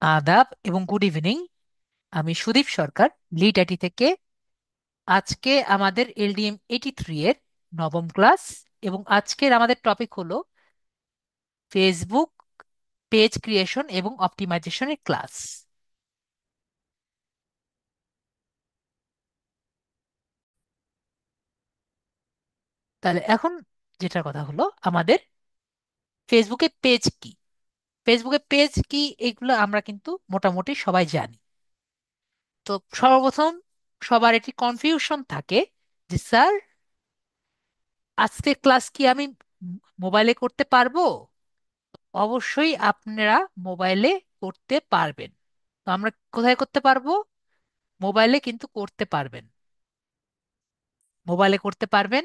আদাব এবং good evening. আমি সুদীপ সরকার, লিড আইটি থেকে। আজকে আমাদের LDM 83 এর নবম ক্লাস, এবং আজকের আমাদের টপিক হলো ফেসবুক পেজ ক্রিয়েশন এবং অপটিমাইজেশনের ক্লাস। তাহলে এখন যেটা কথা হলো আমাদের ফেসবুকে পেজ কি, ফেসবুকে পেজ কি, এগুলো আমরা কিন্তু মোটামুটি সবাই জানি। তো সর্বপ্রথম সবার একটি কনফিউশন থাকে যে স্যার, আজকের ক্লাস কি আমি মোবাইলে করতে পারবো? অবশ্যই আপনারা মোবাইলে করতে পারবেন। তো আমরা কোথায় করতে পারবো? মোবাইলে কিন্তু করতে পারবেন, মোবাইলে করতে পারবেন।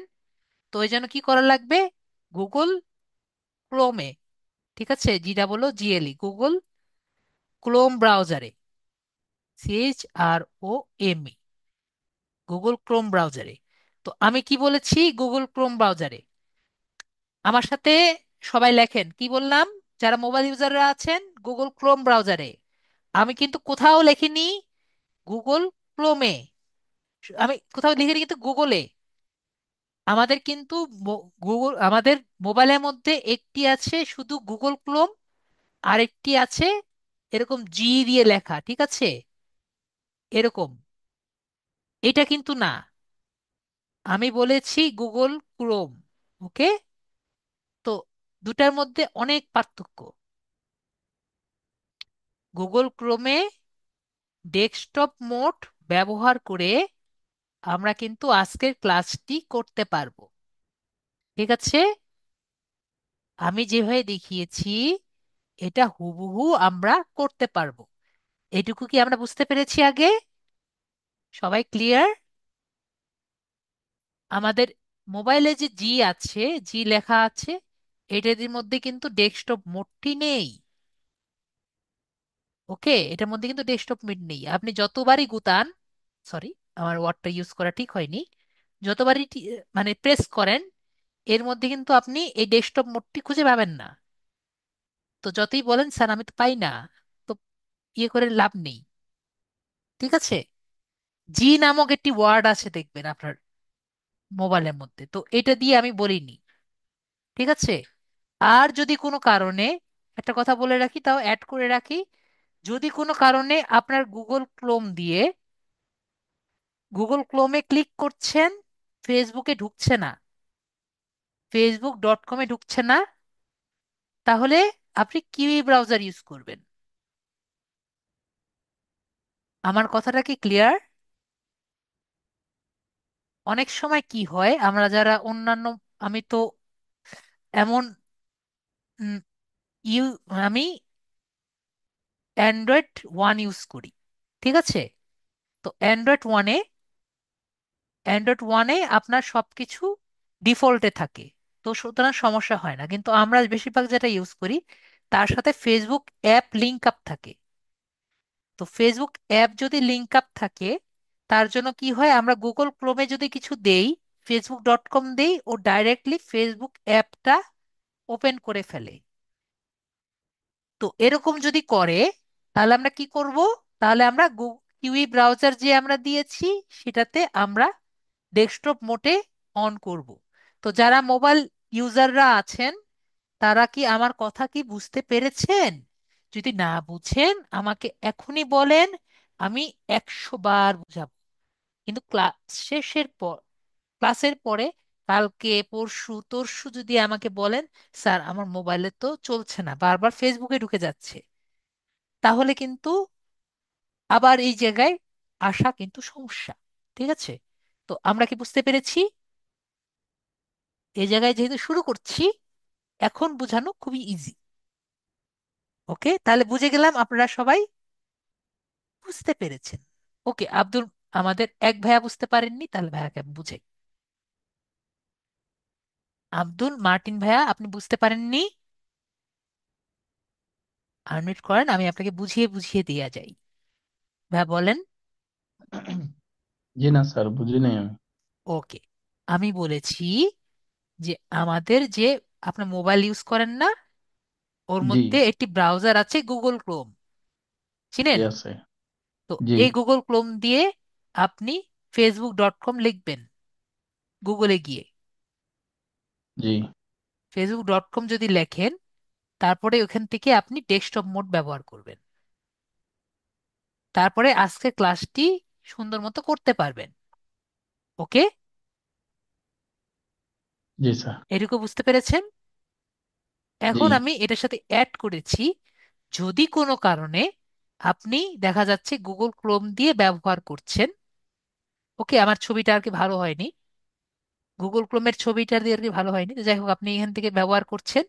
তো এই জন্য কি করা লাগবে? গুগল ক্রোমে, ঠিক আছে, যেটা বলো জিএলই, গুগল ক্রোম ব্রাউজারে, CHROME, গুগল ক্রোম ব্রাউজারে। তো আমি কি বলেছি? গুগল ক্রোম ব্রাউজারে। আমার সাথে সবাই লেখেন, কি বললাম? যারা মোবাইল ইউজাররা আছেন, গুগল ক্রোম ব্রাউজারে। আমি কিন্তু কোথাও লেখিনি গুগল ক্রোমে, আমি কোথাও লিখিনি কিন্তু গুগলে। আমাদের কিন্তু গুগল, আমাদের মোবাইলের মধ্যে একটি আছে শুধু গুগল ক্রোম, আর একটি আছে এরকম জি দিয়ে লেখা, ঠিক আছে, এরকম। এটা কিন্তু না, আমি বলেছি গুগল ক্রোম। ওকে? তো দুটার মধ্যে অনেক পার্থক্য। গুগল ক্রোমে ডেস্কটপ মোড ব্যবহার করে আমরা কিন্তু আজকের ক্লাসটি করতে পারবো, ঠিক আছে। আমি যেভাবে দেখিয়েছি এটা হুবহু আমরা করতে পারবো। এটুকু কি আমরা বুঝতে পেরেছি আগে? সবাই ক্লিয়ার? আমাদের মোবাইলে যে জি আছে, জি লেখা আছে, এটার মধ্যে কিন্তু ডেস্কটপ মোডটি নেই। ওকে, এটার মধ্যে কিন্তু ডেস্কটপ মোড নেই। আপনি যতবারই গুতান, সরি, আমার ওয়ার্ডটা ইউজ করা ঠিক হয়নি, যতবারই মানে প্রেস করেন, এর মধ্যে কিন্তু আপনি এই ডেস্কটপ মোডটি খুঁজে পাবেন না। তো যতই বলেন স্যার আমি তো পাই না, তো ইয়ে করে লাভ নেই, ঠিক আছে। জি নামক একটি ওয়ার্ড আছে দেখবেন আপনার মোবাইলের মধ্যে, তো এটা দিয়ে আমি বলিনি, ঠিক আছে। আর যদি কোনো কারণে, একটা কথা বলে রাখি, তাও অ্যাড করে রাখি, যদি কোনো কারণে আপনার গুগল ক্রোম দিয়ে, গুগল ক্রোমে ক্লিক করছেন, ফেসবুকে ঢুকছে না, Facebook.com-এ ঢুকছে না, তাহলে আপনি কিউই ব্রাউজার ইউজ করবেন। আমার কথাটা কি ক্লিয়ার? অনেক সময় কি হয়, আমরা যারা অন্যান্য, আমি তো এমন উম, ইউ আমি অ্যান্ড্রয়েড 1 ইউজ করি, ঠিক আছে। তো অ্যান্ড্রয়েড ওয়ানে আপনার সবকিছু ডিফল্টে থাকে, তো সুতরাং সমস্যা হয় না। কিন্তু আমরা বেশিরভাগ যেটা ইউজ করি, তার সাথে ফেসবুক অ্যাপ লিঙ্ক আপ থাকে। তো ফেসবুক অ্যাপ যদি লিঙ্ক আপ থাকে, তার জন্য কি হয়, আমরা গুগল ক্রোমে যদি কিছু দেই, Facebook.com দেই, ও ডাইরেক্টলি ফেসবুক অ্যাপটা ওপেন করে ফেলে। তো এরকম যদি করে, তাহলে আমরা কি করব? তাহলে আমরা কিউই ব্রাউজার যে আমরা দিয়েছি, সেটাতে আমরা ডেস্কটপ মোডে অন করব। তো যারা মোবাইল ইউজাররা আছেন, তারা কি আমার কথা কি বুঝতে পেরেছেন? যদি না বুঝেন আমাকে এখনই বলেন, আমি 100 বার বুঝাবো। কিন্তু ক্লাসের পরে কালকে পরশু তরশু যদি আমাকে বলেন, স্যার আমার মোবাইলে তো চলছে না, বারবার ফেসবুকে ঢুকে যাচ্ছে, তাহলে কিন্তু আবার এই জায়গায় আসা কিন্তু সমস্যা, ঠিক আছে। তো আমরা কি বুঝতে পেরেছি? এই জায়গায় যেহেতু শুরু করছি, এখন বোঝানো খুবই ইজি। ওকে, তাহলে বুঝে গেলাম আপনারা সবাই বুঝতে পেরেছেন। ওকে, আব্দুল, আমাদের এক ভাইয়া বুঝতে পারেননি, তাহলে ভাইয়াকে আমি বুঝাই। আব্দুল মার্টিন ভাইয়া, আপনি বুঝতে পারেননি? আনমিউট করেন, আমি আপনাকে বুঝিয়ে বুঝিয়ে দিয়ে যাই। ভাইয়া বলেন। জি না স্যার, বুঝি নাই আমি। ওকে, আমি বলেছি যে আমাদের যে, আপনার মোবাইল ইউজ করেন না, ওর জি। মধ্যে একটি ব্রাউজার আছে গুগল ক্রোম। চিনেন? জি আছে। তো জি। এই গুগল ক্রোম দিয়ে আপনি facebook.com লিখবেন গুগলে গিয়ে। জি। facebook.com যদি লেখেন, তারপরে ওখান থেকে আপনি ডেস্কটপ মোড ব্যবহার করবেন। তারপরে আজকে ক্লাসটি সুন্দর মতো করতে পারবেন। ওকে? জি স্যার। এটুকু বুঝতে পেরেছেন? জি। এখন আমি এটার সাথে অ্যাড করেছি, যদি কোনো কারণে আপনি দেখা যাচ্ছে গুগল ক্রোম দিয়ে ব্যবহার করছেন, ওকে, আমার ছবিটা আর কি ভালো হয়নি, গুগল ক্রোমের ছবিটা দিয়ে আর কি ভালো হয়নি, তো যাই হোক আপনি এখান থেকে ব্যবহার করছেন।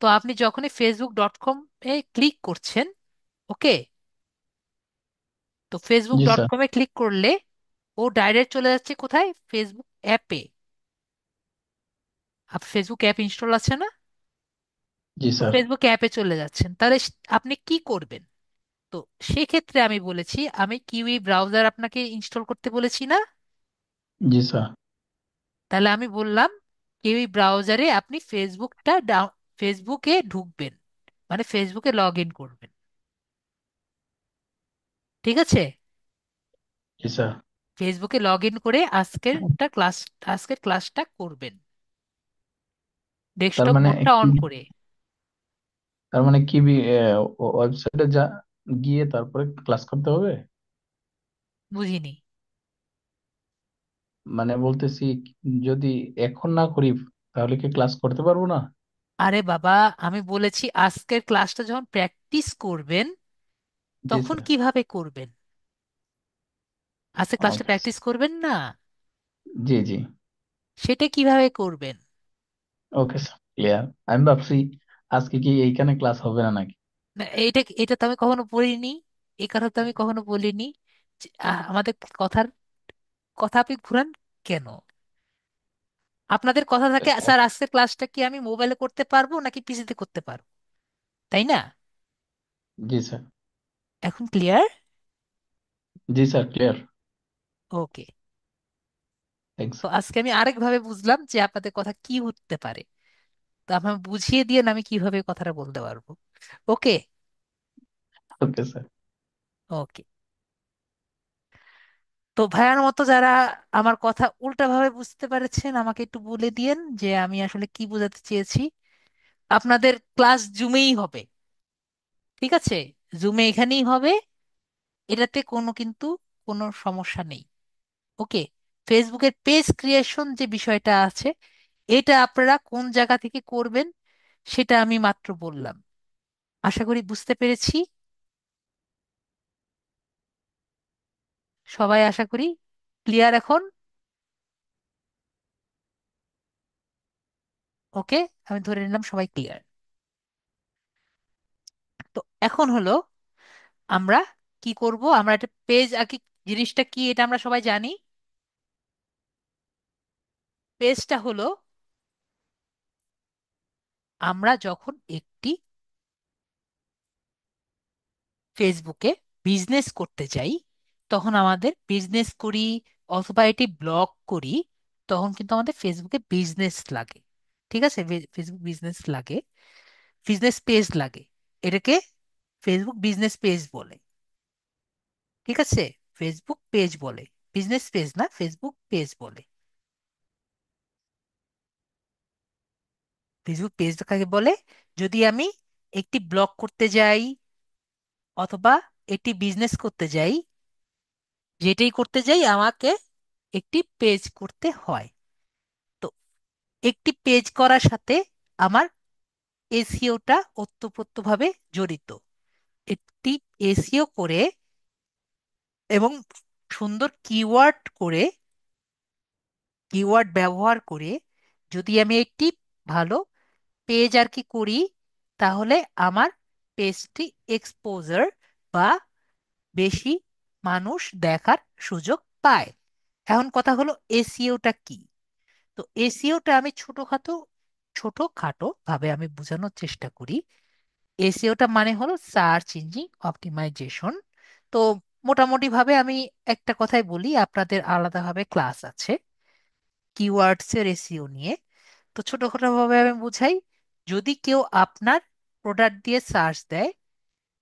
তো আপনি যখনই facebook.com এ ক্লিক করছেন, ওকে, তো ফেসবুক জি ডট স্যার। কমে ক্লিক করলে ও ডাইরেক্ট চলে যাচ্ছে কোথায়, ফেসবুক অ্যাপে। ফেসবুক অ্যাপ ইনস্টল আছে না? জি তো স্যার। ফেসবুক অ্যাপে চলে যাচ্ছেন, তাহলে আপনি কি করবেন? তো সেক্ষেত্রে আমি বলেছি, আমি কিউই ব্রাউজার আপনাকে ইনস্টল করতে বলেছি না? জি স্যার। তাহলে আমি বললাম কিউই ব্রাউজারে আপনি ফেসবুকে ঢুকবেন, মানে ফেসবুকে লগ ইন করবেন। ঠিক আছে? জি স্যার। ফেসবুকে লগ ইন করে আজকের ক্লাসটা করবেন তার ডেস্কটপ মানে মোডটা কি, অন করে। তার মানে কি ওয়েবসাইটে গিয়ে তারপরে ক্লাস করতে হবে? বুঝিনি। মানে বলতেছি, যদি এখন না করি তাহলে কি ক্লাস করতে পারবো না? আরে বাবা, আমি বলেছি আজকের ক্লাসটা যখন প্র্যাকটিস করবেন জি তখন স্যার। কিভাবে করবেন। আজকে ক্লাসটা ওকে প্র্যাকটিস স্যার। করবেন না, জি জি। সেটা কিভাবে করবেন? Okay sir, clear. আমি ভাবছি আজকে কি এইখানে ক্লাস হবে না নাকি। না, এটা এটা তো আমি কখনো বলিনি, এই কথা তো আমি কখনো বলিনি। যে, আমাদের কথা আপনি ঘুরান কেন? আপনাদের কথা থাকে, স্যার আজকের ক্লাসটা কি আমি মোবাইলে করতে পারবো নাকি পিসিতে করতে পারবো, তাই না? জি স্যার। এখন ক্লিয়ার? জি স্যার, ক্লিয়ার। ওকে। থ্যাংকস। তো আজকে আমি আরেকভাবে বুঝলাম যে আপনাদের কথা কি হতে পারে, তো আপনার বুঝিয়ে দিয়ে আমি কিভাবে কথাটা বলতে পারবো। ওকে। Okay sir. ওকে। তো ভাইয়ার মতো যারা আমার কথা উল্টাভাবে বুঝতে পেরেছেন, আমাকে একটু বলে দিয়েন যে আমি আসলে কি বোঝাতে চেয়েছি। আপনাদের ক্লাস জুমেই হবে, ঠিক আছে? জুমে এখানেই হবে, এটাতে কিন্তু কোনো সমস্যা নেই। ওকে। ফেসবুকের পেজ ক্রিয়েশন যে বিষয়টা আছে, এটা আপনারা কোন জায়গা থেকে করবেন সেটা আমি মাত্র বললাম। আশা করি বুঝতে পেরেছি। সবাই আশা করি ক্লিয়ার এখন। ওকে, আমি ধরে নিলাম সবাই ক্লিয়ার। তো এখন হলো আমরা কি করব, আমরা একটা পেজ আর কি, জিনিসটা কি এটা আমরা সবাই জানি। পেজটা হলো আমরা যখন একটি ফেসবুকে বিজনেস করতে যাই, তখন আমাদের বিজনেস করি অথবা এটি ব্লগ করি, তখন কিন্তু আমাদের ফেসবুকে বিজনেস লাগে। ঠিক আছে? ফেসবুক বিজনেস লাগে, বিজনেস পেজ লাগে। এটাকে ফেসবুক বিজনেস পেজ বলে। ঠিক আছে? ফেসবুক পেজ বলে, বিজনেস পেজ না, ফেসবুক পেজ বলে। ফেসবুক পেজ কাকে বলে? যদি আমি একটি ব্লগ করতে যাই অথবা একটি বিজনেস করতে যাই, যেটাই করতে যাই আমাকে একটি পেজ করতে হয়। তো একটি পেজ করার সাথে আমার এসইওটা ওতপ্রোতভাবে জড়িত। একটি এসইও করে এবং সুন্দর কিওয়ার্ড ব্যবহার করে যদি আমি একটি ভালো পেজ আর কি করি, তাহলে আমার পেজটি এক্সপোজার বা বেশি মানুষ দেখার সুযোগ পায়। এখন কথা হলো এসইওটা কি? তো এসইওটা আমি ছোটখাটো ভাবে আমি বোঝানোর চেষ্টা করি। এসইওটা মানে হলো সার্চ ইঞ্জিন অপটিমাইজেশন। তো মোটামুটি ভাবে আমি একটা কথাই বলি, আপনাদের আলাদাভাবে ক্লাস আছে কিওয়ার্ডস এর এসইও নিয়ে। তো ছোটখাটো ভাবে আমি বুঝাই, যদি কেউ আপনার প্রোডাক্ট দিয়ে সার্চ দেয়,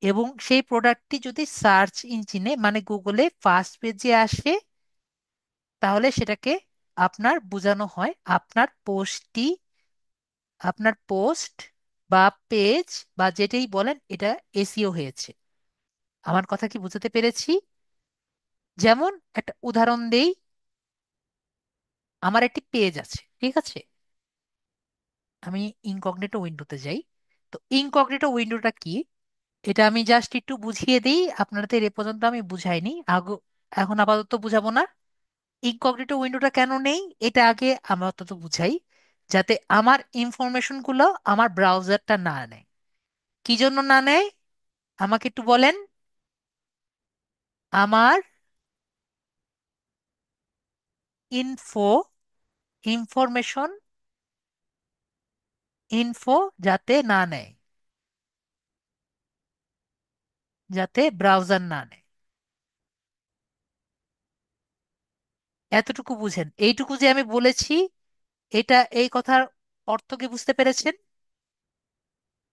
এবং সেই প্রোডাক্টটি যদি সার্চ ইঞ্জিনে মানে গুগলে ফার্স্ট পেজে আসে, তাহলে সেটাকে আপনার বোঝানো হয় আপনার পোস্ট বা পেজ বা যেটাই বলেন এটা এসইও হয়েছে। আমার কথা কি বুঝাতে পেরেছি? যেমন একটা উদাহরণ দেই, আমার একটি পেজ আছে, ঠিক আছে? আমি ইনকগনিটো উইন্ডোতে যাই। তো ইনকগনিটো উইন্ডোটা কি, এটা আমি জাস্ট একটু বুঝিয়ে দিই, আপনাদের এ পর্যন্ত আমি বুঝাইনি এখন আপাতত বুঝাবো না। ইনকগনিটো উইন্ডোটা কেন নেই এটা আগে আপাতত বুঝাই, যাতে আমার ইনফরমেশন গুলো আমার ব্রাউজারটা না নেয়। কি জন্য না নেয় আমাকে একটু বলেন। আমার ইনফো ইনফরমেশন ইনফো যাতে না নেয়, যাতে ব্রাউজার না নেয়। এতটুকু বুঝেন, এইটুকু যে আমি বলেছি, এই কথার অর্থ কি বুঝতে পেরেছেন?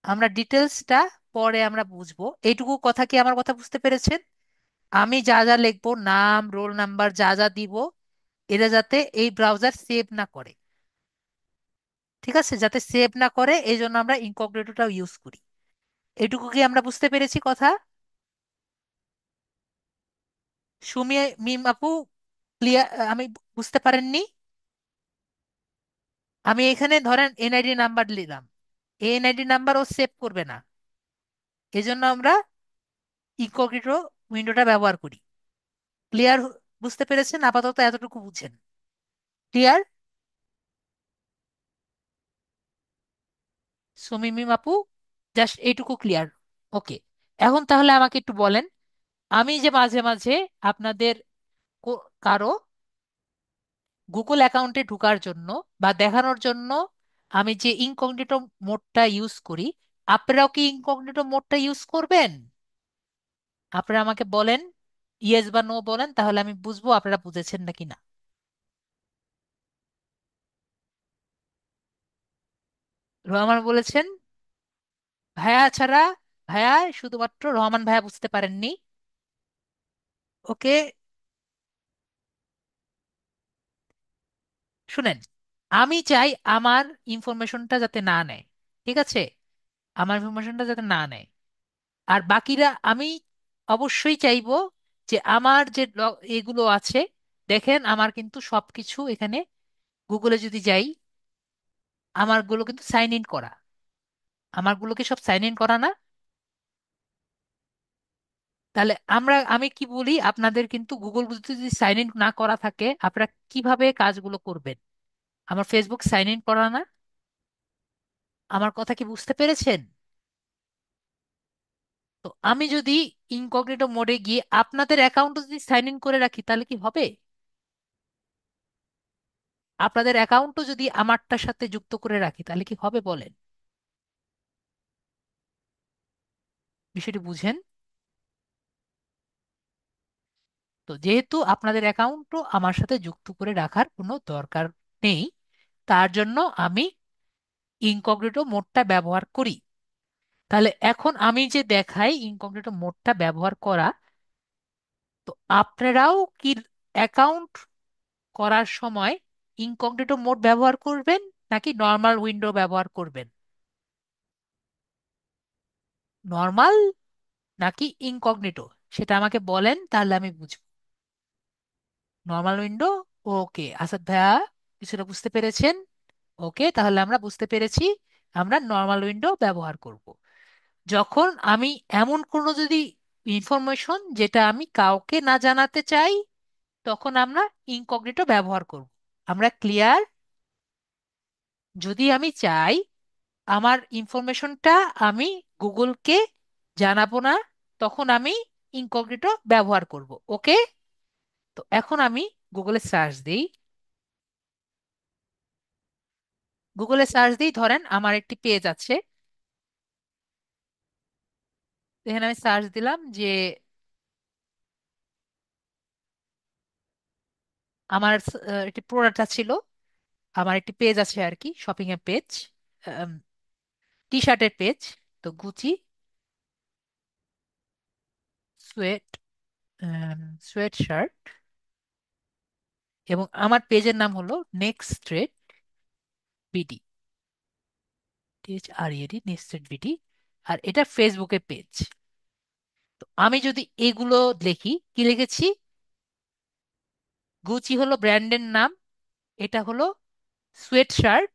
আমরা ডিটেলসটা পরে আমরা বুঝবো, এইটুকু কথা কি আমার কথা বুঝতে পেরেছেন? আমি যা যা লিখবো, নাম রোল নাম্বার যা যা দিব, এরা যাতে এই ব্রাউজার সেভ না করে। ঠিক আছে, যাতে সেভ না করে এই জন্য আমরা ইনকগনিটোটা ইউজ করি। এইটুকু কি আমরা বুঝতে পেরেছি কথা? সুমি, মিম আপু, ক্লিয়ার? আমি বুঝতে পারেননি? আমি এখানে ধরেন এনআইডি নাম্বার নিলাম, এনআইডি নাম্বার ও সেভ করবে না, এজন্য আমরা ইনকগনিটো উইন্ডোটা ব্যবহার করি। ক্লিয়ার? বুঝতে পেরেছেন? আপাতত এতটুকু বুঝেন। ক্লিয়ার? সুমিমিম আপু, জাস্ট এইটুকু ক্লিয়ার? ওকে। এখন তাহলে আমাকে একটু বলেন, আমি যে মাঝে মাঝে আপনাদের কারো গুগল অ্যাকাউন্টে ঢোকার জন্য বা দেখানোর জন্য আমি যে ইনকগনিটো মোডটা ইউজ করি, আপনারাও কি ইনকগনিটো মোডটা ইউজ করবেন? আপনারা আমাকে বলেন, ইয়েস বা নো বলেন, তাহলে আমি বুঝবো আপনারা বুঝেছেন নাকি না। রহমান বলেছেন। ভাইয়া ছাড়া, ভাইয়া, শুধুমাত্র রহমান ভাইয়া বুঝতে পারেননি। ওকে, শুনেন, আমি চাই আমার ইনফরমেশনটা যাতে না নেয়, ঠিক আছে? আমার ইনফরমেশনটা যাতে না নেয়। আর বাকিরা আমি অবশ্যই চাইবো যে আমার যে এগুলো আছে, দেখেন আমার কিন্তু সবকিছু এখানে গুগলে যদি যাই, আমারগুলো কিন্তু সাইন ইন করা। আমারগুলোকে সব সাইন ইন করা না? তাহলে আমি কি বলি, আপনাদের কিন্তু গুগল যদি সাইন ইন না করা থাকে, আপনারা কিভাবে কাজগুলো করবেন? আমার ফেসবুক সাইন ইন করা না? আমার কথা কি বুঝতে পেরেছেন? তো আমি যদি ইনকগনিটো মোডে গিয়ে আপনাদের অ্যাকাউন্ট যদি সাইন ইন করে রাখি, তাহলে কি হবে? আপনাদের অ্যাকাউন্টও যদি আমারটার সাথে যুক্ত করে রাখি, তাহলে কি হবে বলেন? বিষয়টি বুঝেন? তো যেহেতু আপনাদের অ্যাকাউন্টও আমার সাথে যুক্ত করে রাখার কোনো দরকার নেই, তার জন্য আমি ইনকগনিটো মোডটা ব্যবহার করি। তাহলে এখন আমি যে দেখাই ইনকগনিটো মোডটা ব্যবহার করা, তো আপনারাও কি অ্যাকাউন্ট করার সময় ইনকগনিটো মোড ব্যবহার করবেন নাকি নর্মাল উইন্ডো ব্যবহার করবেন? নর্মাল নাকি ইনকগনিটো, সেটা আমাকে বলেন, তাহলে আমি বুঝবো। Normal window. ওকে আসাদ ভাইয়া, কিছুটা বুঝতে পেরেছেন? ওকে, তাহলে আমরা বুঝতে পেরেছি, আমরা নর্মাল উইন্ডো ব্যবহার করব যখন আমি এমন কোনো যদি ইনফরমেশন যেটা আমি কাউকে না জানাতে চাই, তখন আমরা ইনকগনিটো ব্যবহার করব। আমরা ক্লিয়ার? যদি আমি চাই আমার ইনফরমেশনটা আমি গুগলকে জানাবো না, তখন আমি ইনকগনিটো ব্যবহার করব। ওকে। তো এখন আমি গুগলে সার্চ দিই। গুগলে সার্চ দিই, ধরেন আমার একটি পেজ আছে, এখানে আমি সার্চ দিলাম যে আমার একটি প্রোডাক্ট ছিল, আমার একটি পেজ আছে আর কি, শপিং এর পেজ, টি শার্টের পেজ। তো গুচি, সোয়েট সোয়েট শার্ট, এবং আমার পেজের নাম হলো next trade BD, THREAD next trade BD, আর এটা ফেসবুকের পেজ। তো আমি যদি এগুলো লিখি, কি লিখেছি, গুচি হলো ব্র্যান্ডের নাম, এটা হলো সোয়েট শার্ট,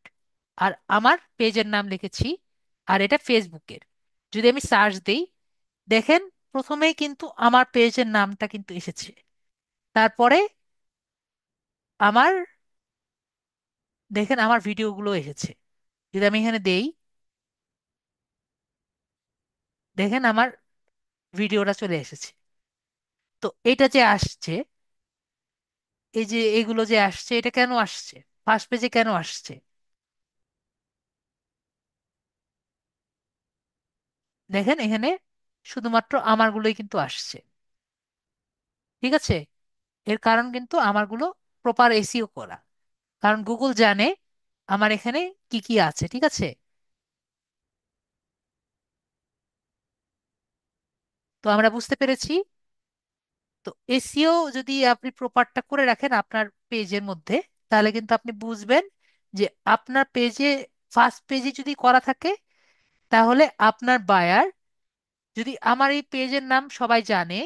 আর আমার পেজের নাম লিখেছি, আর এটা ফেসবুকের। যদি আমি সার্চ দিই, দেখেন প্রথমেই কিন্তু আমার পেজের নামটা কিন্তু এসেছে, তারপরে আমার, দেখেন আমার ভিডিওগুলো এসেছে। যদি আমি এখানে দেই, দেখেন আমার ভিডিওটা চলে এসেছে। তো এটা যে আসছে, এই যে এগুলো যে আসছে, এটা কেন আসছে, ফার্স্ট পেজে কেন আসছে, দেখেন এখানে শুধুমাত্র আমারগুলোই কিন্তু আসছে। ঠিক আছে, এর কারণ কিন্তু আমারগুলো প্রপার এসইও করা, কারণ গুগল জানে আমার এখানে কি কি আছে। ঠিক আছে, তো আমরা বুঝতে পেরেছি। তো এসইও যদি আপনি প্রপারটা করে রাখেন আপনার পেজের মধ্যে, তাহলে কিন্তু আপনি বুঝবেন যে আপনার পেজে, ফার্স্ট পেজে যদি করা থাকে, তাহলে আপনার বায়ার, যদি আমার এই পেজের নাম সবাই জানে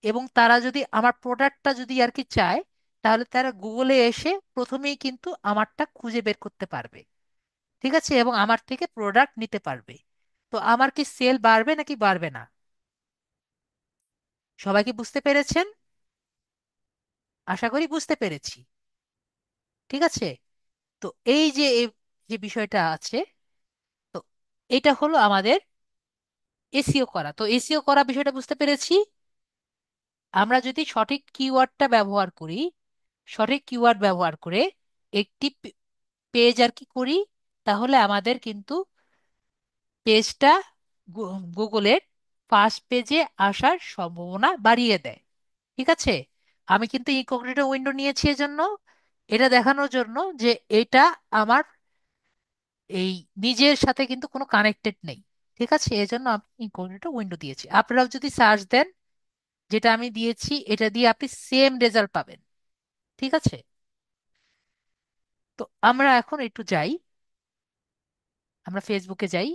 এবং তারা যদি আমার প্রোডাক্টটা যদি আর কি চায়, তাহলে তারা গুগলে এসে প্রথমেই কিন্তু আমারটা খুঁজে বের করতে পারবে। ঠিক আছে, এবং আমার থেকে প্রোডাক্ট নিতে পারবে। তো আমার কি সেল বাড়বে নাকি বাড়বে না? সবাই কি বুঝতে পেরেছেন? আশা করি বুঝতে পেরেছি। ঠিক আছে, তো এই যে যে বিষয়টা আছে, তো এটা হলো আমাদের এসইও করা। তো এসইও করা বিষয়টা বুঝতে পেরেছি। আমরা যদি সঠিক কিওয়ার্ডটা ব্যবহার করি, সঠিক কিওয়ার্ড ব্যবহার করে একটি পেজ আর কি করি, তাহলে আমাদের কিন্তু পেজটা গুগলের ফার্স্ট পেজে আসার সম্ভাবনা বাড়িয়ে দেয়। ঠিক আছে, আমি কিন্তু ইনকগনিটো উইন্ডো নিয়েছি এজন্য, এটা দেখানোর জন্য যে এটা আমার এই নিজের সাথে কিন্তু কোনো কানেক্টেড নেই। ঠিক আছে, এজন্য আমি ইনকগনিটো উইন্ডো দিয়েছি। আপনারাও যদি সার্চ দেন, যেটা আমি দিয়েছি এটা দিয়ে আপনি সেম রেজাল্ট পাবেন। ঠিক আছে, তো আমরা এখন একটু যাই, আমরা ফেসবুকে যাই।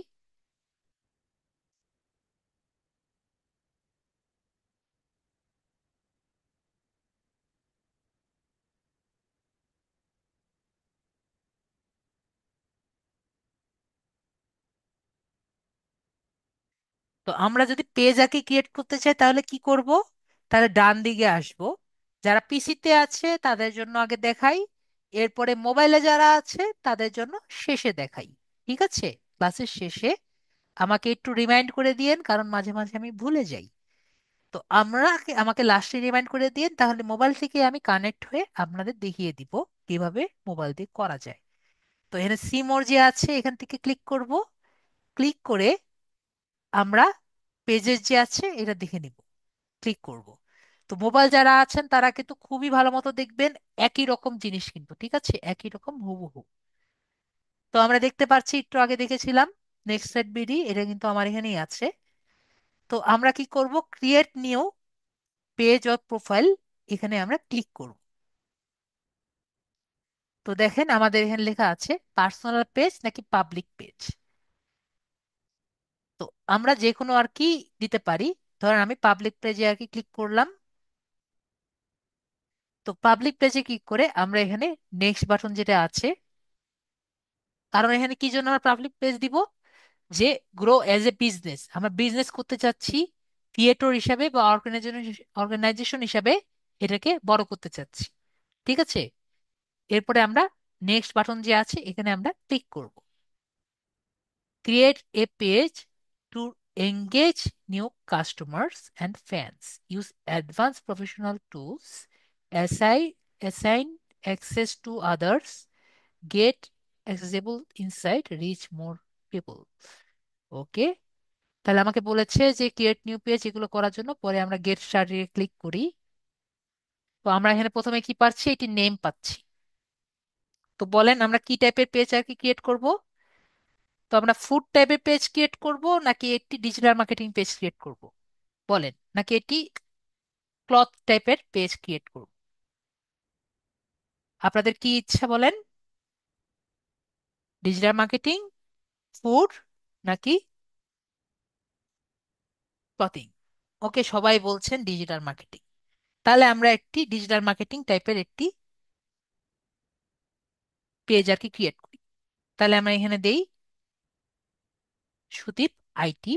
তো আমরা যদি পেজ আর কি ক্রিয়েট করতে চাই তাহলে কি করব, তাহলে ডান দিকে আসব। যারা পিসিতে আছে তাদের জন্য আগে দেখাই, এরপরে মোবাইলে যারা আছে তাদের জন্য শেষে দেখাই। ঠিক আছে, ক্লাসের শেষে আমাকে একটু রিমাইন্ড করে দিয়েন, কারণ মাঝে মাঝে আমি ভুলে যাই। তো আমাকে লাস্টে রিমাইন্ড করে দিয়েন, তাহলে মোবাইল থেকে আমি কানেক্ট হয়ে আপনাদের দেখিয়ে দিব কিভাবে মোবাইল দিয়ে করা যায়। তো এখানে সিমোর যে আছে এখান থেকে ক্লিক করব, ক্লিক করে আমরা পেজেস যে আছে এটা দেখে নিব, ক্লিক করব। তো মোবাইল যারা আছেন তারা কিন্তু খুবই ভালো মতো দেখবেন, একই রকম জিনিস কিন্তু, ঠিক আছে, একই রকম হুবহু। তো আমরা দেখতে পাচ্ছি, একটু আগে দেখেছিলাম নেক্সট সেট বিডি, এটা কিন্তু আমার এখানেই আছে। তো আমরা কি করব, create new page or profile, এখানে আমরা ক্লিক করব। তো দেখেন আমাদের এখানে লেখা আছে পার্সোনাল পেজ নাকি পাবলিক পেজ। তো আমরা যে কোনো আর কি দিতে পারি, ধরেন আমি পাবলিক পেজে আর কি ক্লিক করলাম। তো পাবলিক পেজে ক্লিক করে আমরা এখানে নেক্সট বাটন যেটা আছে, কারণ এখানে কি জন্য আমরা পাবলিক পেজ দিব, যে গ্রো অ্যাজ এ বিজনেস, আমরা বিজনেস করতে চাচ্ছি, ক্রিয়েটর হিসাবে বা অর্গানাইজেশন হিসাবে এটাকে বড় করতে চাচ্ছি। ঠিক আছে, এরপরে আমরা নেক্সট বাটন যে আছে এখানে আমরা ক্লিক করব। Create a page to engage new customers and fans, use advance professional tools, assign assign access to others, get accessible insight, reach more people. Okay, তাহলে আমাকে বলেছে যে ক্রিয়েট নিউ পেজ, এগুলো করার জন্য পরে আমরা গেট স্টার্টে ক্লিক করি। তো আমরা এখানে প্রথমে কি পাচ্ছি, এটি নেম পাচ্ছি। তো বলেন আমরা কি টাইপের পেজ আর কি ক্রিয়েট করব। তো আমরা ফুড টাইপের পেজ ক্রিয়েট করব নাকি একটি ডিজিটাল মার্কেটিং পেজ ক্রিয়েট করব, বলেন, নাকি এটি ক্লথ টাইপের পেজ ক্রিয়েট করব। আপনাদের কি ইচ্ছা বলেন? ডিজিটাল মার্কেটিং, ফুড, নাকি ক্লথিং? ওকে, সবাই বলছেন ডিজিটাল মার্কেটিং। তাহলে আমরা একটি ডিজিটাল মার্কেটিং টাইপের একটি পেজ আর কি ক্রিয়েট করি। তাহলে আমরা এখানে দেই সুদীপ আইটি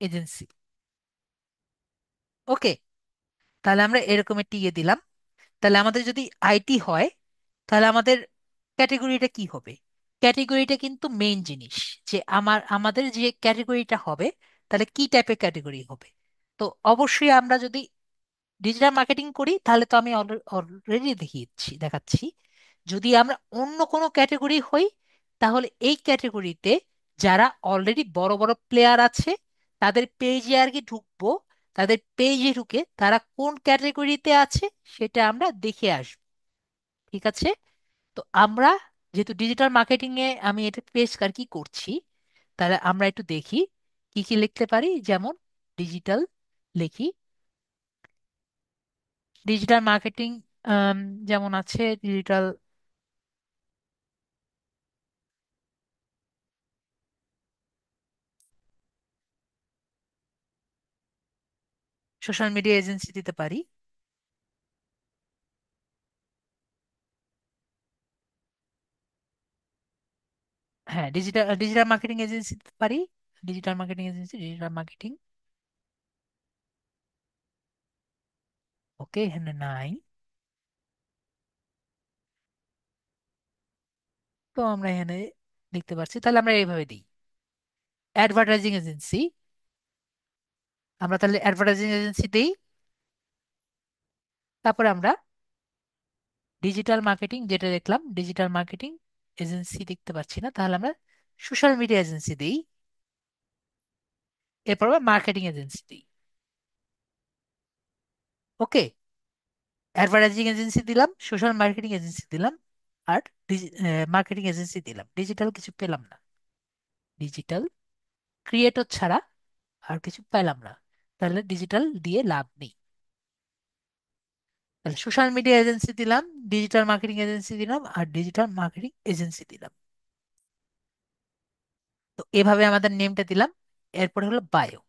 এজেন্সি। ওকে, তাহলে আমরা এরকম একটি ইয়ে দিলাম। তাহলে আমাদের যদি আইটি হয়, তাহলে আমাদের ক্যাটেগরিটা কি হবে? ক্যাটেগরিটা কিন্তু মেইন জিনিস, যে আমাদের যে ক্যাটেগরিটা হবে, তাহলে কি টাইপের ক্যাটেগরি হবে। তো অবশ্যই আমরা যদি ডিজিটাল মার্কেটিং করি, তাহলে তো আমি অলরেডি দেখাচ্ছি। যদি আমরা অন্য কোনো ক্যাটেগরি হই, তাহলে এই ক্যাটেগরিতে যারা অলরেডি বড় বড় প্লেয়ার আছে, তাদের পেজে আর কি ঢুকবো। তাদের পেজে ঢুকে তারা কোন ক্যাটেগরিতে আছে সেটা আমরা দেখে আসবো। ঠিক আছে? তো আমরা যেহেতু ডিজিটাল মার্কেটিং এ আমি এটা পেজ আর কি করছি, তাহলে আমরা একটু দেখি কি কি লিখতে পারি। যেমন ডিজিটাল লিখি, ডিজিটাল মার্কেটিং, যেমন আছে ডিজিটাল সোশ্যাল মিডিয়া এজেন্সি দিতে পারি। হ্যাঁ, ডিজিটাল ডিজিটাল মার্কেটিং এজেন্সি দিতে পারি। Digital marketing agency, digital marketing. Okay, এখানে নাই। তো আমরা এখানে দেখতে পাচ্ছি, তাহলে আমরা এইভাবে দিই অ্যাডভার্টাইজিং এজেন্সি। আমরা তাহলে অ্যাডভার্টাইজিং এজেন্সি দিই। তারপরে আমরা ডিজিটাল মার্কেটিং যেটা দেখলাম, ডিজিটাল মার্কেটিং এজেন্সি দেখতে পাচ্ছি না, তাহলে আমরা সোশ্যাল মিডিয়া এজেন্সি দিই। এরপর আমরা মার্কেটিং এজেন্সি দিই। ওকে, অ্যাডভার্টাইজিং এজেন্সি দিলাম, সোশ্যাল মার্কেটিং এজেন্সি দিলাম, আর মার্কেটিং এজেন্সি দিলাম। ডিজিটাল কিছু পেলাম না, ডিজিটাল ক্রিয়েটর ছাড়া আর কিছু পেলাম না। তাহলে ডিজিটাল দিয়ে লাভ নেই। তাহলে সোশ্যাল মিডিয়া এজেন্সি দিলাম, ডিজিটাল মার্কেটিং এজেন্সি দিলাম, আর ডিজিটাল মার্কেটিং এজেন্সি দিলাম। তো এভাবে আমাদের নেমটা দিলাম। এরপরে হলো বায়ো।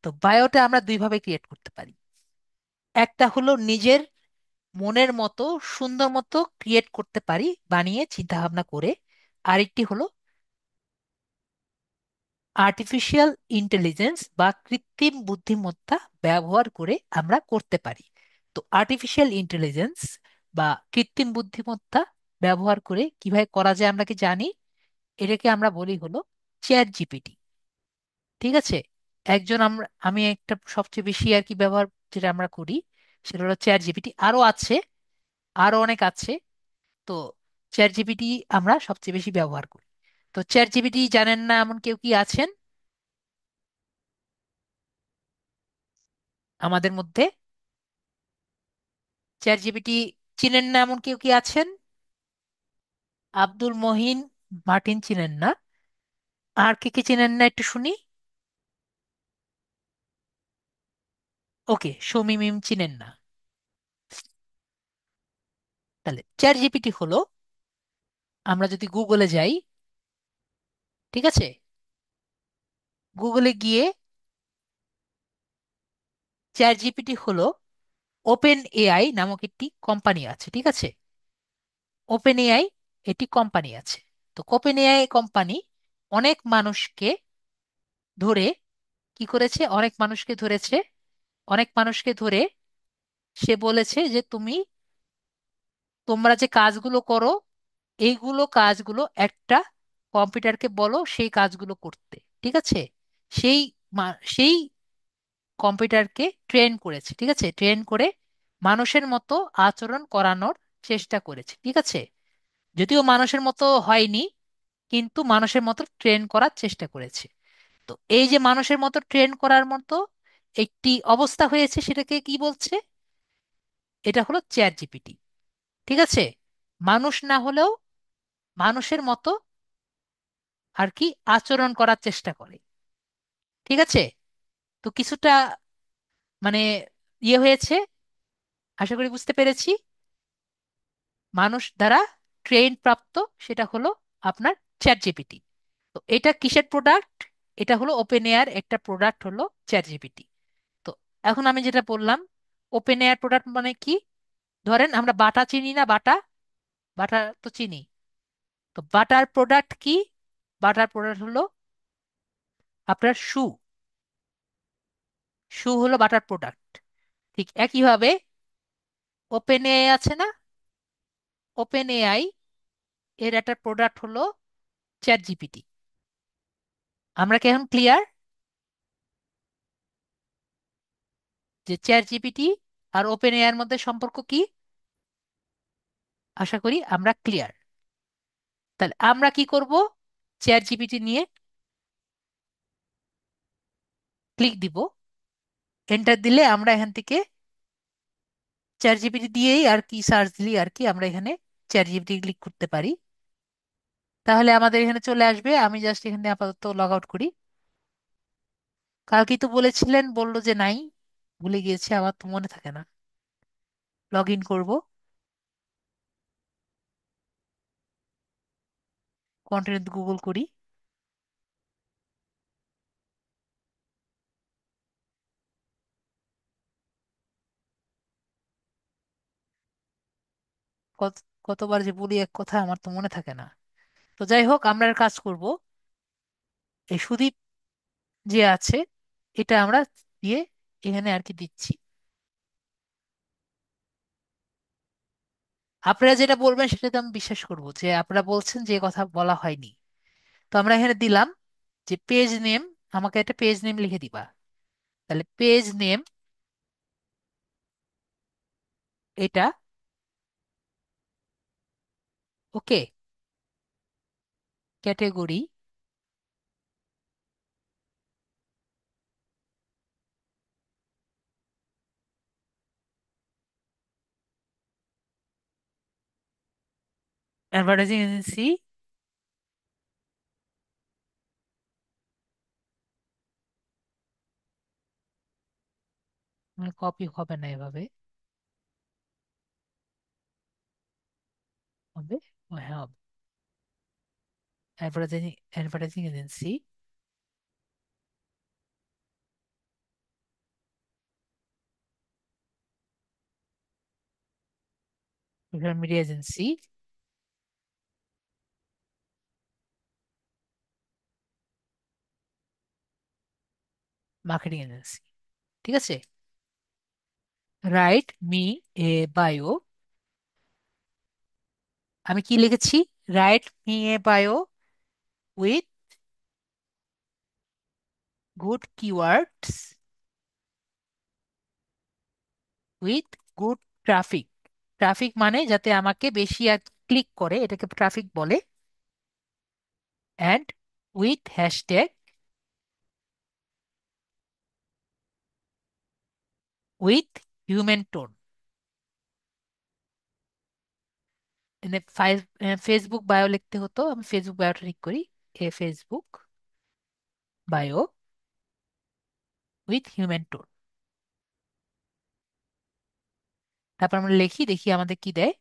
তো বায়োটা আমরা দুইভাবে ক্রিয়েট করতে পারি। একটা হলো নিজের মনের মতো সুন্দর মতো ক্রিয়েট করতে পারি, বানিয়ে চিন্তা ভাবনা করে। আরেকটি হলো আর্টিফিশিয়াল ইন্টেলিজেন্স বা কৃত্রিম বুদ্ধিমত্তা ব্যবহার করে আমরা করতে পারি। তো আর্টিফিশিয়াল ইন্টেলিজেন্স বা কৃত্রিম বুদ্ধিমত্তা ব্যবহার করে কিভাবে করা যায় আমরা কি জানি? এটাকে আমরা বলি হলো চ্যাট জিপিটি। ঠিক আছে? আমি একটা সবচেয়ে বেশি আর কি ব্যবহার যেটা আমরা করি, সেটা হলো চ্যাট জিপিটি। আরো আছে, আরো অনেক আছে। তো চ্যাট জিপিটি আমরা সবচেয়ে বেশি ব্যবহার করি। তো চ্যাট জিপিটি জানেন না এমন কেউ কি আছেন আমাদের মধ্যে? চ্যাট জিপিটি চিনেন না এমন কেউ কি আছেন? আব্দুল মহিন মার্টিন চিনেন না? আর কে কে চিনেন না একটু শুনি। ওকে, শমীমিম চিনেন না? তাহলে চ্যাট জিপিটি হলো, আমরা যদি গুগলে যাই, ঠিক আছে, গুগলে গিয়ে চ্যাট জিপিটি হলো, ওপেন এআই নামক একটি কোম্পানি আছে, ঠিক আছে? ওপেন এআই এটি কোম্পানি আছে। তো ওপেন এআই কোম্পানি অনেক মানুষকে ধরে কি করেছে, অনেক মানুষকে ধরেছে, অনেক মানুষকে ধরে সে বলেছে যে তোমরা যে কাজগুলো করো, এইগুলো কাজগুলো একটা কম্পিউটারকে বলো সেই কাজগুলো করতে। ঠিক আছে? সেই সেই কম্পিউটারকে ট্রেন করেছে, ঠিক আছে, ট্রেন করে মানুষের মতো আচরণ করানোর চেষ্টা করেছে। ঠিক আছে? যদিও মানুষের মতো হয়নি, কিন্তু মানুষের মতো ট্রেন করার চেষ্টা করেছে। তো এই যে মানুষের মতো ট্রেন করার মতো একটি অবস্থা হয়েছে, সেটাকে কি বলছে? এটা হলো চ্যাট জিপিটি। ঠিক আছে? মানুষ না হলেও মানুষের মতো আর কি আচরণ করার চেষ্টা করে। ঠিক আছে? তো কিছুটা মানে হয়েছে, আশা করি বুঝতে পেরেছি। মানুষ দ্বারা ট্রেন প্রাপ্ত, সেটা হলো আপনার চ্যাট জিপিটি। তো এটা কিসের প্রোডাক্ট? এটা হলো ওপেন এয়ার একটা প্রোডাক্ট, হলো চ্যাট জিপিটি। তো এখন আমি যেটা বললাম, ওপেন এয়ার প্রোডাক্ট মানে কি? ধরেন আমরা বাটা চিনি না, বাটা, বাটা তো চিনি। তো বাটার প্রোডাক্ট কি? বাটার প্রোডাক্ট হলো আপনার শু। শু হলো বাটার প্রোডাক্ট। ঠিক একইভাবে ওপেন এআই আছে না, ওপেন এআই এর একটা প্রোডাক্ট হলো চ্যাট জিপিটি। আমরা কি এখন ক্লিয়ার যে চ্যাট জিপিটি আর ওপেন এআই এর মধ্যে সম্পর্ক কি? আশা করি আমরা ক্লিয়ার। তাহলে আমরা কি করব? চ্যাট জিপিটি নিয়ে ক্লিক দিব, এন্টার দিলে আমরা এখান থেকে চ্যাট জিপিটি দিয়েই আর কি সার্চ দিলেই আর কি আমরা এখানে চ্যাট জিপিটি ক্লিক করতে পারি। তাহলে আমাদের এখানে চলে আসবে। আমি জাস্ট এখানে আপাতত লগ আউট করি। কালকেই তো বলেছিলেন, বললো যে নাই, ভুলে গিয়েছে, আমার তো মনে থাকে না। লগ ইন করবো, কন্টিনিউ গুগল করি। কত কতবার যে বলি এক কথা, আমার তো মনে থাকে না। তো যাই হোক, আমরা এক কাজ করব, এই সুদীপ যে আছে, এটা আমরা দিয়ে এখানে আর কি দিচ্ছি। আপনারা যেটা বলবেন সেটাতে আমি বিশ্বাস করব যে আপনারা বলছেন যে এ কথা বলা হয়নি। তো আমরা এখানে দিলাম যে পেজ নেম, আমাকে একটা পেজ নেম লিখে দিবা। তাহলে পেজ নেম এটা, okay. Category advertising agency. Copy হবে না এভাবে, হবে? ও হ্যাঁ, হবে। Advertising advertising agency, social media agency, marketing agency. ঠিক আছে? Write me a bio. আমি কি লিখেছি? Write me a bio with good keywords, with good traffic. Traffic মানে যাতে আমাকে বেশি আর ক্লিক করে, এটাকে ট্রাফিক বলে। And with hashtag, with human tone. Facebook bio লিখতে হতো, আমি ফেসবুক বায়োটা ঠিক করি। Facebook bio with human tone. তারপর আমরা লিখি, দেখি আমাদের কি দেয়।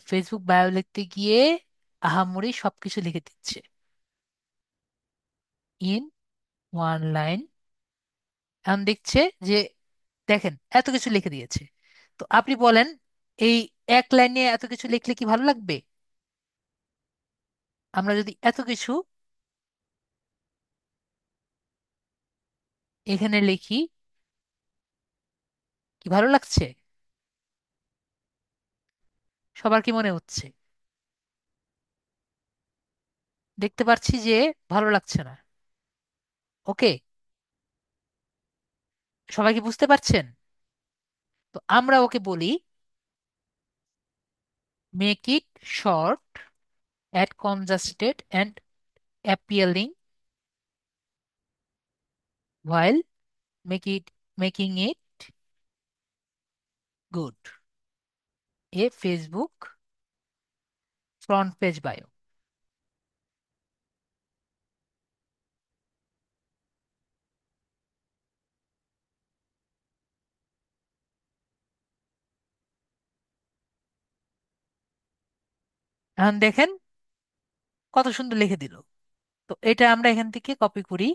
ফেসবুক বায়ো লিখতে গিয়ে আহামরি সবকিছু লিখে দিচ্ছে। In one line. এখন দেখছে যে, দেখেন এত কিছু লিখে দিয়েছে। তো আপনি বলেন, এই এক লাইনে এত কিছু লিখলে কি ভালো লাগবে? আমরা যদি এত কিছু এখানে লিখি, কি ভালো লাগছে? সবার কি মনে হচ্ছে? দেখতে পাচ্ছি যে ভালো লাগছে না। ওকে, সবাই কি বুঝতে পারছেন? তো আমরা ওকে বলি make it short, at congested and appealing, while making it good, a Facebook front page bio. এখন দেখেন কত সুন্দর লিখে দিল। তো এটা আমরা এখান থেকে কপি করি,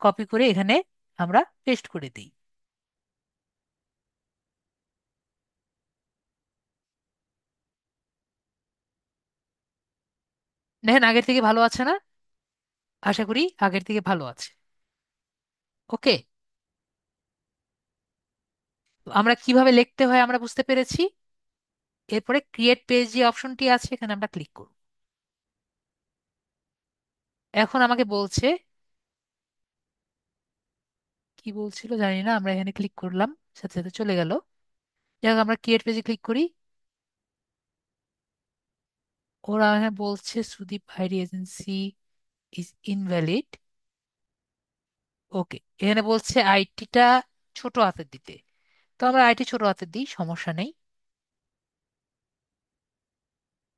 কপি করে এখানে আমরা পেস্ট করে দিই। দেখেন আগের থেকে ভালো আছে না? আশা করি আগের থেকে ভালো আছে। ওকে, আমরা কিভাবে লিখতে হয় আমরা বুঝতে পেরেছি। এরপরে ক্রিয়েট পেজ যে অপশনটি আছে এখানে আমরা ক্লিক করব। এখন আমাকে বলছে, কি বলছিল জানি না, আমরা এখানে ক্লিক করলাম, সাথে সাথে চলে গেল। যাই হোক, আমরা ক্রিয়েট পেজে ক্লিক করি। ওরা এখানে বলছে Sudip ID agency is invalid. Okay, এখানে বলছে আইটিটা ছোট হাতের দিতে। তো আমরা আইটি ছোট হাতের দিই, সমস্যা নেই।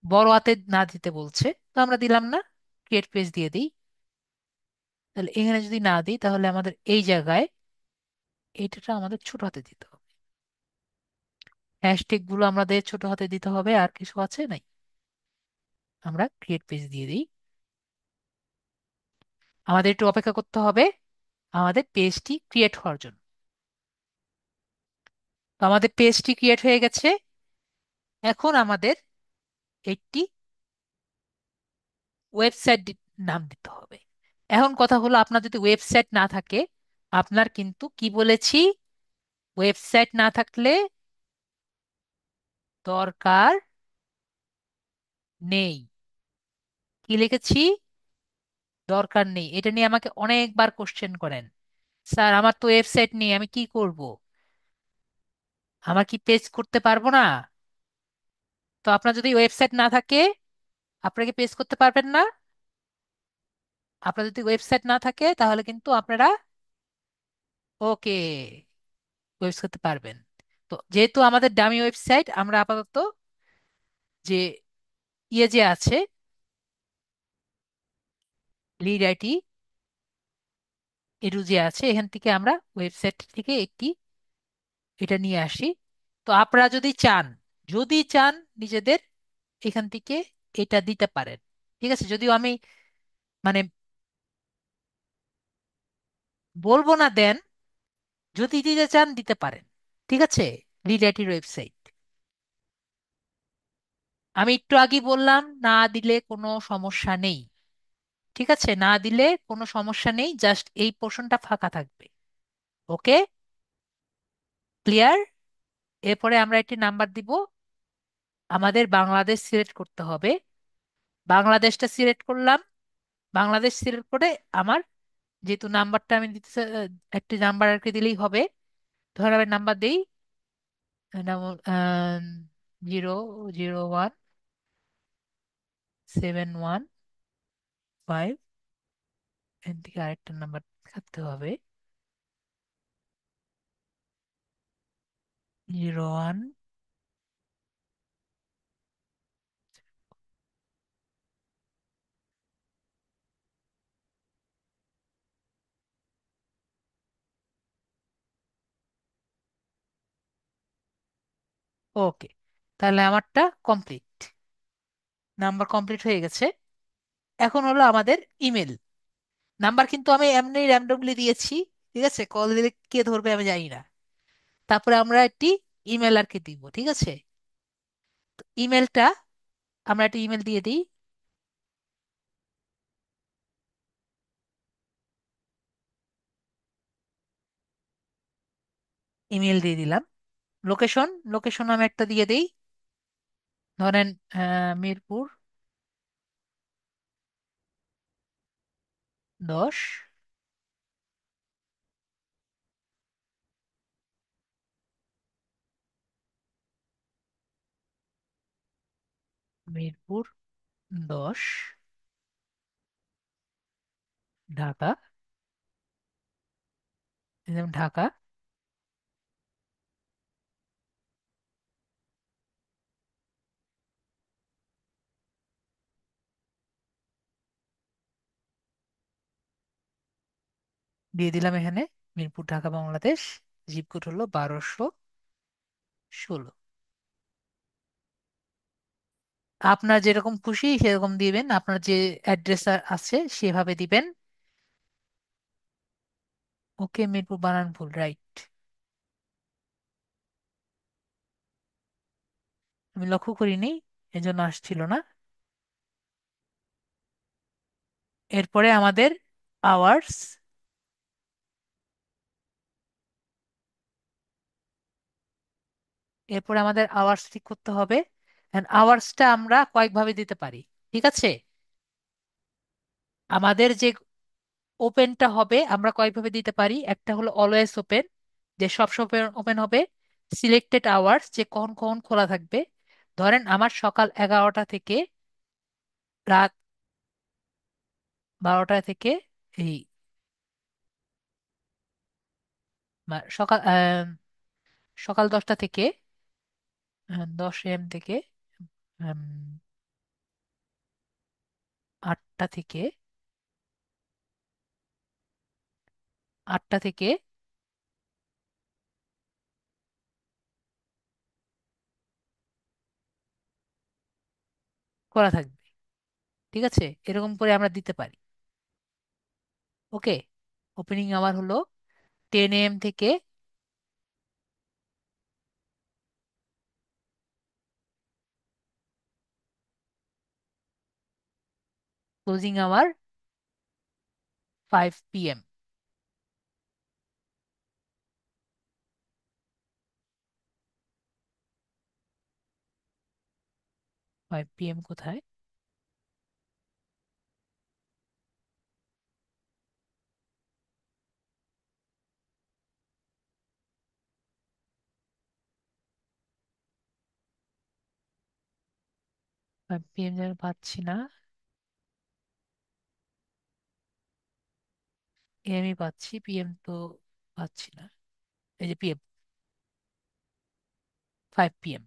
বড় হাতের না দিতে বলছে, তো আমরা দিলাম না, ক্রিয়েট পেজ দিয়ে দিই। তাহলে এখানে যদি না দিই তাহলে আমাদের এই জায়গায় এইটা আমাদের ছোট হাতে দিতে হবে। হ্যাশট্যাগ গুলো আমাদের ছোট হাতে দিতে হবে, আর কিছু আছে নাই। আমরা ক্রিয়েট পেজ দিয়ে দিই। আমাদের একটু অপেক্ষা করতে হবে আমাদের পেজটি ক্রিয়েট হওয়ার জন্য। তো আমাদের পেজটি ক্রিয়েট হয়ে গেছে। এখন আমাদের একটি ওয়েবসাইট নাম দিতে হবে। এখন কথা হলো, আপনার যদি ওয়েবসাইট না থাকে, আপনার কিন্তু কি বলেছি, ওয়েবসাইট না থাকলে দরকার নেই। কি লিখেছি? দরকার নেই। এটা নিয়ে আমাকে অনেকবার কোশ্চেন করেন, স্যার আমার তো ওয়েবসাইট নেই, আমি কি করব? আমার কি পেজ করতে পারবো না? তো আপনার যদি ওয়েবসাইট না থাকে, আপনাকে পেজ করতে পারবেন না। আপনার যদি ওয়েবসাইট না থাকে তাহলে কিন্তু আপনারা, ওকে, ওয়েবসাইট করতে পারবেন। তো যেহেতু আমাদের ডামি ওয়েবসাইট, আমরা আপাতত যে যে আছে লিড আইটি এডু যে আছে, এখান থেকে আমরা ওয়েবসাইট থেকে একটি এটা নিয়ে আসি। তো আপনারা যদি চান, যদি চান নিজেদের এখান থেকে এটা দিতে পারেন। ঠিক আছে, যদিও আমি মানে বলবো না দেন, যদি দিতে চান দিতে পারেন। ঠিক আছে, লিড আইটির ওয়েবসাইট আমি একটু আগে বললাম, না দিলে কোনো সমস্যা নেই। ঠিক আছে, না দিলে কোনো সমস্যা নেই, জাস্ট এই পোর্শনটা ফাঁকা থাকবে। ওকে, ক্লিয়ার? এরপরে আমরা একটি নাম্বার দিব। আমাদের বাংলাদেশ সিলেক্ট করতে হবে। বাংলাদেশটা সিলেক্ট করলাম। বাংলাদেশ সিলেক্ট করে আমার যেহেতু নাম্বারটা আমি দিতে একটি নাম্বার আর কি দিলেই হবে। ধর আমি নাম্বার দিই 00171 5। এখান থেকে আরেকটা নাম্বার থাকতে হবে, 01। ওকে, তাহলে আমারটা কমপ্লিট, নাম্বার কমপ্লিট হয়ে গেছে। এখন হলো আমাদের ইমেল নাম্বার, কিন্তু আমি এমনি র্যান্ডমলি দিয়েছি। ঠিক আছে, কল দিলে কে ধরবে আমি জানি না। তারপরে আমরা একটি ইমেল আর কি দিব। ঠিক আছে, ইমেলটা আমরা একটা ইমেল দিয়ে দিই। ইমেল দিয়ে দিলাম। লোকেশন, লোকেশন আমি একটা দিয়ে দিই, ধরেন মিরপুর 10। মিরপুর 10, ঢাকা। এই যেমন ঢাকা দিয়ে দিলাম এখানে। মিরপুর ঢাকা বাংলাদেশ। জিপ কোড হলো 1216। আপনার যেরকম খুশি সেরকম দিবেন, আপনার যে অ্যাড্রেস আছে সেভাবে দিবেন। ওকে, মিরপুর বানান ভুল, রাইট। আমি লক্ষ্য করিনি, এজন্য আসছিল না। এরপরে আমাদের আওয়ার্স, এরপরে আমাদের আওয়ার্স ঠিক করতে হবে। আওয়ার্সটা আমরা কয়েকভাবে দিতে পারি, ঠিক আছে? আমাদের যে ওপেনটা হবে আমরা কয়েকভাবে দিতে পারি। একটা হলো অলওয়েজ ওপেন, যে সব সময় ওপেন হবে। সিলেক্টেড আওয়ার্স, যে কখন কখন খোলা থাকবে। ধরেন আমার সকাল 11টা থেকে রাত 12টা থেকে এই সকাল সকাল 10টা থেকে 10 AM থেকে উম, 8টা থেকে 8টা থেকে খোলা থাকবে, ঠিক আছে? এরকম করে আমরা দিতে পারি। ওকে, ওপেনিং আওয়ার হলো 10 AM থেকে, ক্লোজিং আওয়ার 5 PM। 5 PM কোথায়? 5 PM যেন পাচ্ছি না। এমই পাচ্ছি, PM তো পাচ্ছি না। এই যে PM, 5 PM।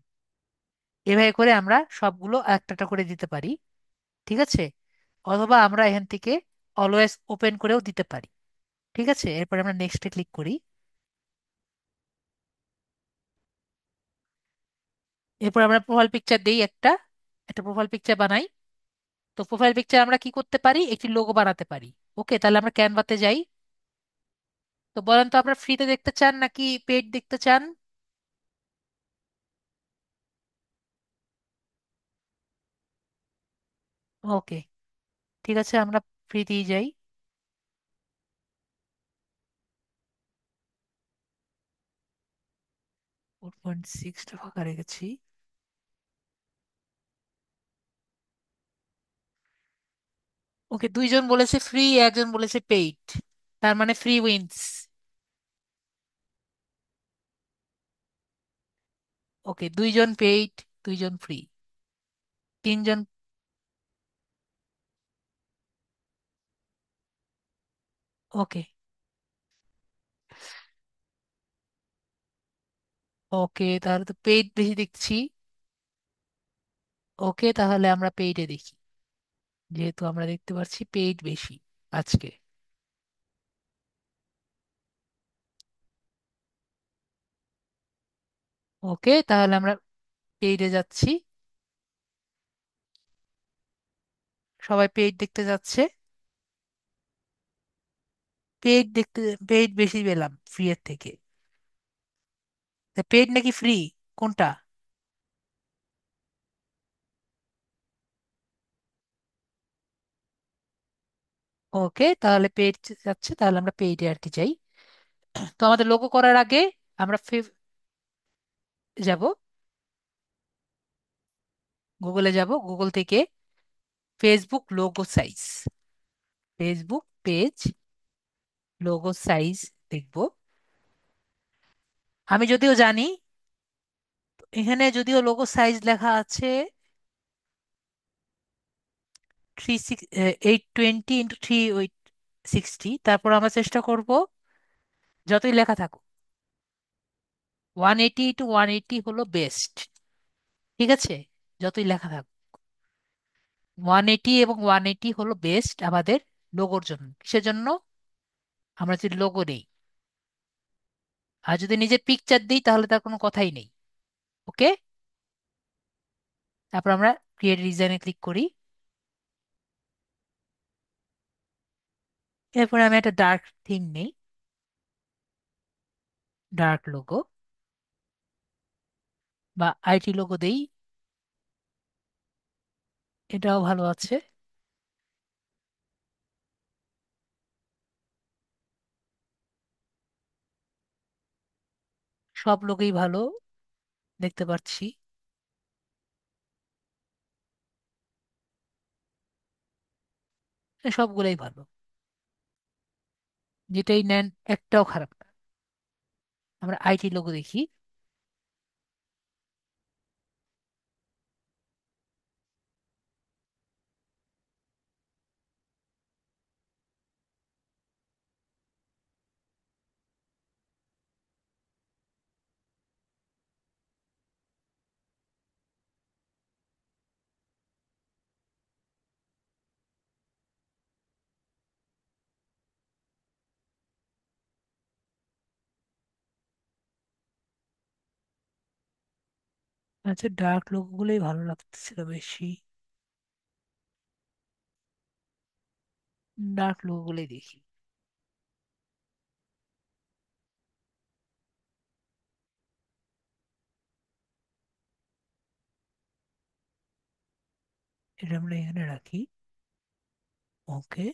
এভাবে করে আমরা সবগুলো একটা একটা করে দিতে পারি, ঠিক আছে? অথবা আমরা এখান থেকে অলওয়েজ ওপেন করেও দিতে পারি, ঠিক আছে? এরপরে আমরা নেক্সটে ক্লিক করি। এরপর আমরা প্রোফাইল পিকচার দিই, একটা একটা প্রোফাইল পিকচার বানাই। তো প্রোফাইল পিকচার আমরা কি করতে পারি, একটি লোগো বানাতে পারি। ওকে, তাহলে আমরা ক্যানভাতে যাই। তো বলেন তো, আপনারা ফ্রিতে দেখতে চান নাকি পেইড দেখতে চান? ওকে, ঠিক আছে, আমরা ফ্রিতেই যাই। 4.6টা ফাঁকা রেখেছি। ওকে, দুইজন বলেছে ফ্রি, একজন বলেছে পেইড। তার মানে ফ্রি উইন্স। ওকে, দুইজন পেইড, দুইজন ফ্রি, তিনজন। ওকে, ওকে, তাহলে তো পেইড বেশি দেখছি। ওকে, তাহলে আমরা পেইডে দেখি, যেহেতু আমরা দেখতে পাচ্ছি পেইড বেশি আজকে। ওকে, তাহলে আমরা পেইডে যাচ্ছি। সবাই পেইড দেখতে যাচ্ছে। পেইড দেখতে, পেইড বেশি পেলাম ফ্রি এর থেকে। পেইড নাকি ফ্রি, কোনটা? ওকে, তাহলে পেইড যাচ্ছে, তাহলে আমরা পেইডে আর কি যাই। তো আমাদের লোগো করার আগে আমরা যাব, গুগলে যাব, গুগল থেকে Facebook logo size, Facebook page logo size দেখব। আমি যদিও জানি, এখানে যদিও লোগো সাইজ লেখা আছে, 820 × 360, তারপর আমরা চেষ্টা করব যতই লেখা থাকুক 180 × 180 হলো বেস্ট। ঠিক আছে, যতই লেখা থাকুক 180 এবং 180 হলো বেস্ট আমাদের লোগোর জন্য। কিসের জন্য? আমরা যদি লোগো নেই, আর যদি নিজের পিকচার দিই তাহলে তার কোনো কথাই নেই। ওকে, তারপর আমরা ক্রিয়েট ডিজাইনে ক্লিক করি। এরপর আমি একটা ডার্ক থিম নেই, ডার্ক লোগো বা আইটি লোগো দেই, এটাও ভালো আছে। সব লোগোই ভালো দেখতে পাচ্ছি, সবগুলোই ভালো, যেটাই নেন একটাও খারাপ না। আমরা আইটি লোগো দেখি। আচ্ছা, ডার্ক লোগো গুলোই ভালো লাগতেছিল বেশি, ডার্ক লোগো গুলোই দেখি। এটা আমরা এখানে রাখি। ওকে,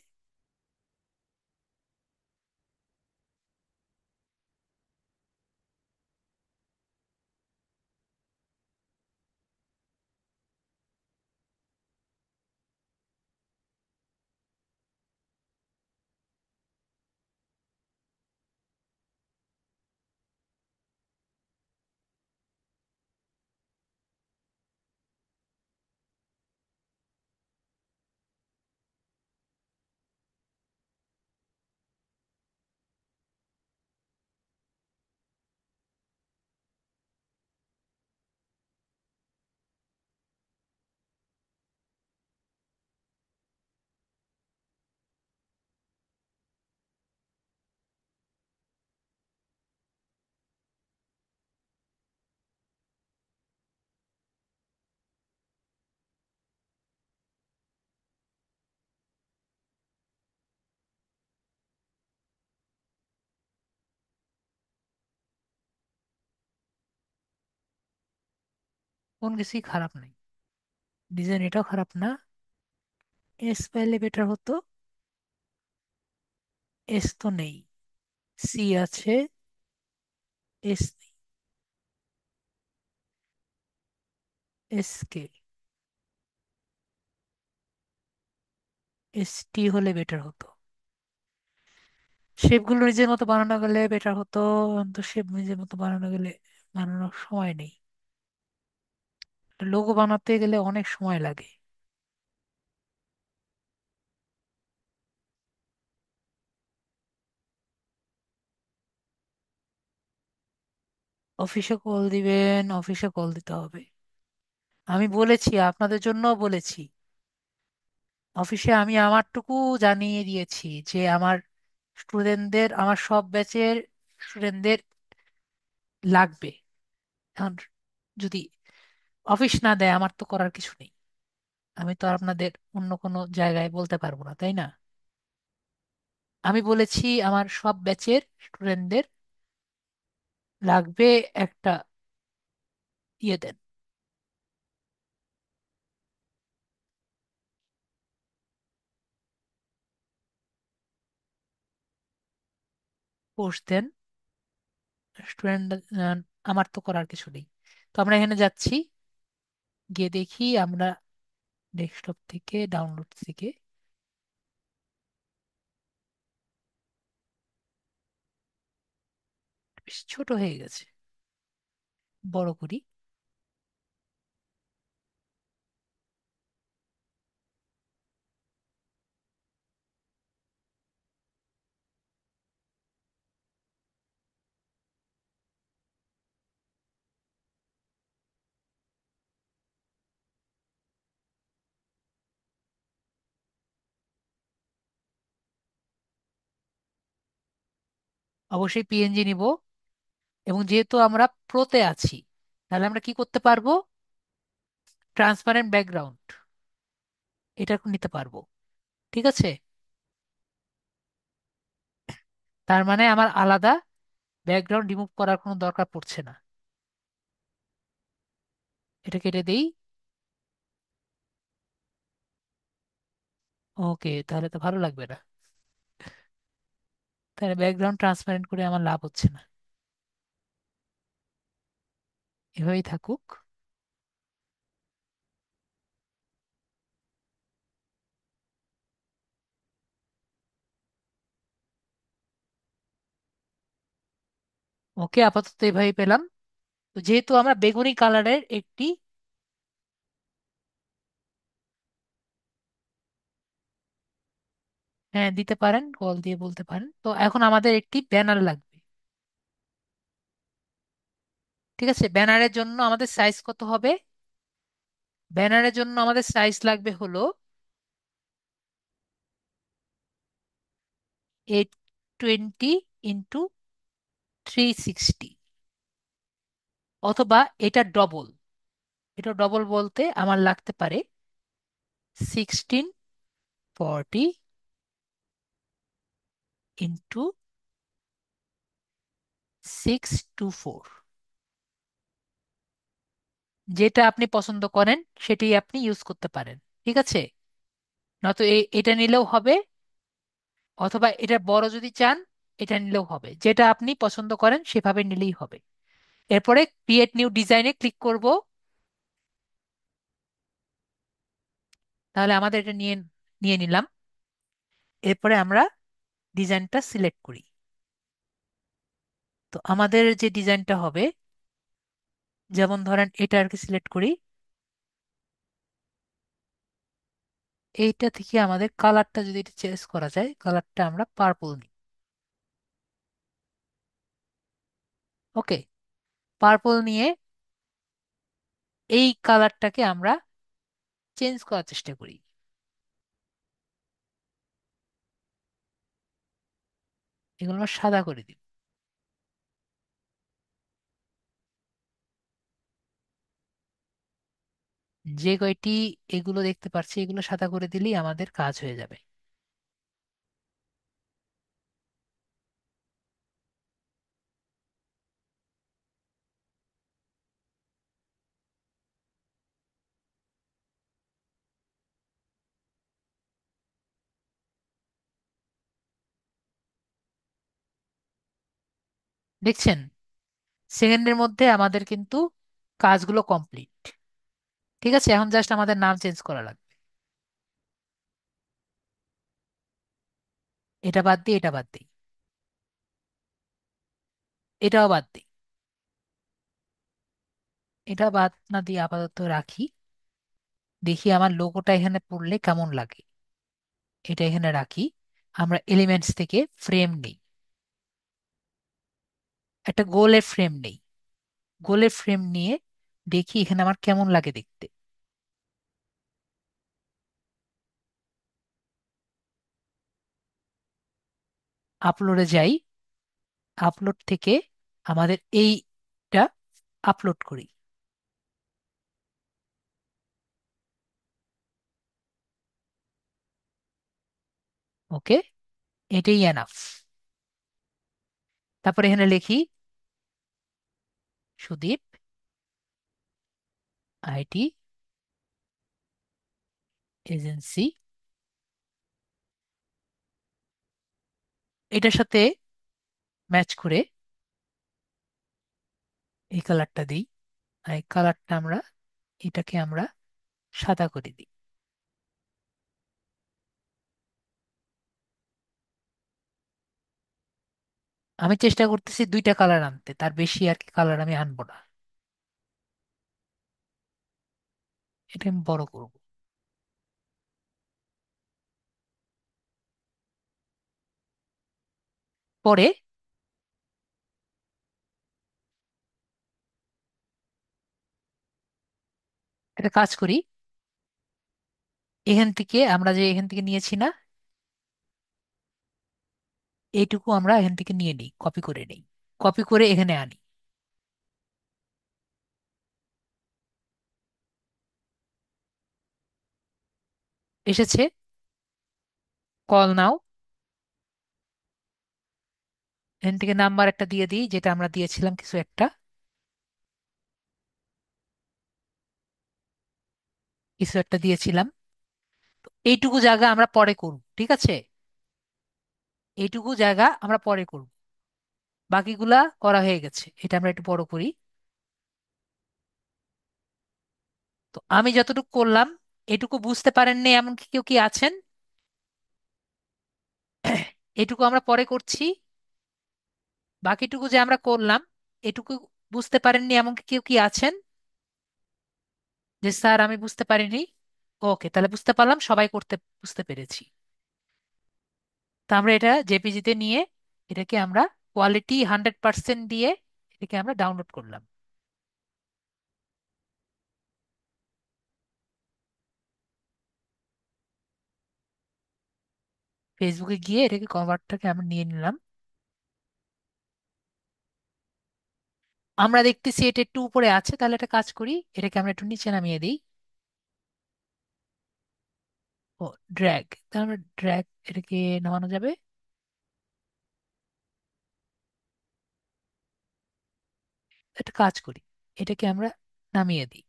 কোন কিছুই খারাপ নাই, ডিজাইন এটাও খারাপ না। এস পাইলে বেটার হতো, এস তো নেই, সি আছে, এস নেই, এস কে, এস টি হলে বেটার হতো। শেপগুলো নিজের মতো বানানো গেলে বেটার হতো, কিন্তু শেপ নিজের মতো বানানো গেলে বানানোর সময় নেই। লোগো বানাতে গেলে অনেক সময় লাগে। অফিসে কল দিবেন, অফিসে কল দিতে হবে। আমি বলেছি, আপনাদের জন্য বলেছি, অফিসে আমি আমারটুকু জানিয়ে দিয়েছি যে আমার স্টুডেন্টদের, আমার সব ব্যাচের স্টুডেন্টদের লাগবে। এখন যদি অফিস না দেয় আমার তো করার কিছু নেই, আমি তো আর আপনাদের অন্য কোনো জায়গায় বলতে পারবো না, তাই না? আমি বলেছি আমার সব ব্যাচের স্টুডেন্টদের লাগবে, একটা ইয়ে দেন, কোর্স দেন স্টুডেন্ট। আমার তো করার কিছু নেই। তো আমরা এখানে যাচ্ছি, গিয়ে দেখি আমরা ডেস্কটপ থেকে, ডাউনলোড থেকে, বেশ ছোট হয়ে গেছে, বড় করি। অবশ্যই পিএনজি নিব। এবং যেহেতু আমরা প্রোতে আছি, তাহলে আমরা কি করতে পারবো, ট্রান্সপারেন্ট ব্যাকগ্রাউন্ড এটা নিতে পারবো। ঠিক আছে, তার মানে আমার আলাদা ব্যাকগ্রাউন্ড রিমুভ করার কোনো দরকার পড়ছে না। এটা কেটে দেই। ওকে, তাহলে তো ভালো লাগবে না। তাহলে ব্যাকগ্রাউন্ড ট্রান্সপারেন্ট করে আমার লাভ হচ্ছে না, এভাবেই থাকুক। ওকে, আপাতত এভাবেই পেলাম। তো যেহেতু আমরা বেগুনি কালারের একটি, হ্যাঁ দিতে পারেন, কল দিয়ে বলতে পারেন। তো এখন আমাদের একটি ব্যানার লাগবে। ঠিক আছে, ব্যানারের জন্য আমাদের সাইজ কত হবে? ব্যানারের জন্য আমাদের সাইজ লাগবে হলো 820 × 360, অথবা এটা ডবল। এটা ডবল বলতে আমার লাগতে পারে 1640 × 624। যেটা আপনি পছন্দ করেন সেটাই আপনি ইউজ করতে পারেন। ঠিক আছে, নয়তো এটা নিলেও হবে, অথবা এটা বড় যদি চান এটা নিলেও হবে। যেটা আপনি পছন্দ করেন সেভাবে নিলেই হবে। এরপরে ক্রিয়েট নিউ ডিজাইনে ক্লিক করব। তাহলে আমাদের এটা নিয়ে নিয়ে নিলাম। এরপরে আমরা ডিজাইনটা সিলেক্ট করি। তো আমাদের যে ডিজাইনটা হবে, যেমন ধরেন এটা আর কি সিলেক্ট করি। এইটা থেকে আমাদের কালারটা যদি চেঞ্জ করা যায়, কালারটা আমরা পার্পল নিই। ওকে, পার্পল নিয়ে এই কালারটাকে আমরা চেঞ্জ করার চেষ্টা করি। এগুলো আমরা সাদা করে দিই। যে কয়টি এগুলো দেখতে পাচ্ছি এগুলো সাদা করে দিলেই আমাদের কাজ হয়ে যাবে। দেখছেন, সেকেন্ডের মধ্যে আমাদের কিন্তু কাজগুলো কমপ্লিট। ঠিক আছে, এখন জাস্ট আমাদের নাম চেঞ্জ করা লাগবে। এটা বাদ দিই, এটা বাদ দিই, এটাও বাদ দিই। এটা বাদ না দিয়ে আপাতত রাখি। দেখি আমার লোগোটা এখানে পড়লে কেমন লাগে। এটা এখানে রাখি। আমরা এলিমেন্টস থেকে ফ্রেম নেই, একটা গোলের ফ্রেম নেই। গোলের ফ্রেম নিয়ে দেখি এখানে আমার কেমন লাগে দেখতে। আপলোডে যাই, আপলোড থেকে আমাদের এইটা আপলোড করি। ওকে, এটাই এনাফ। তারপরে এখানে লিখি সুদীপ আইটি এজেন্সি। এটার সাথে ম্যাচ করে এই কালারটা দিই। আর এই কালারটা আমরা, এটাকে আমরা সাদা করে দিই। আমি চেষ্টা করতেছি দুইটা কালার আনতে, তার বেশি আর কি কালার আমি আনবো না। এটা আমি বড় করব। পরে একটা কাজ করি, এখান থেকে আমরা যে এখান থেকে নিয়েছি না, এইটুকু আমরা এখান থেকে নিয়ে নিই, কপি করে নিই, কপি করে এখানে আনি। এসেছে, কল নাও। এখান থেকে নাম্বার একটা দিয়ে দিই, যেটা আমরা দিয়েছিলাম কিছু একটা, কিছু একটা দিয়েছিলাম। এইটুকু জায়গা আমরা পরে করব, ঠিক আছে? এইটুকু জায়গা আমরা পরে করব, বাকিগুলা করা হয়ে গেছে। এটা আমরা একটু বড় করি। তো আমি যতটুকু করলাম, এটুকু বুঝতে পারেননি এমন কি কেউ কি আছেন? এটুকু আমরা পরে করছি। বাকিটুকু যে আমরা করলাম, এটুকু বুঝতে পারেননি এমন কি কেউ কি আছেন? যে স্যার আমি বুঝতে পারিনি। ওকে, তাহলে বুঝতে পারলাম, সবাই করতে বুঝতে পেরেছি। তা আমরা এটা জেপিজিতে নিয়ে এটাকে আমরা কোয়ালিটি 100% দিয়ে এটাকে আমরা ডাউনলোড করলাম। ফেসবুকে গিয়ে এটাকে কভারটাকে আমরা নিয়ে নিলাম। আমরা দেখতেছি এটা একটু উপরে আছে, তাহলে একটা কাজ করি, এটাকে আমরা একটু নিচে নামিয়ে দিই। ও, ড্র্যাগ, তাহলে আমরা ড্র্যাগ, এটাকে নামানো যাবে। একটা কাজ করি, এটাকে আমরা নামিয়ে দিই।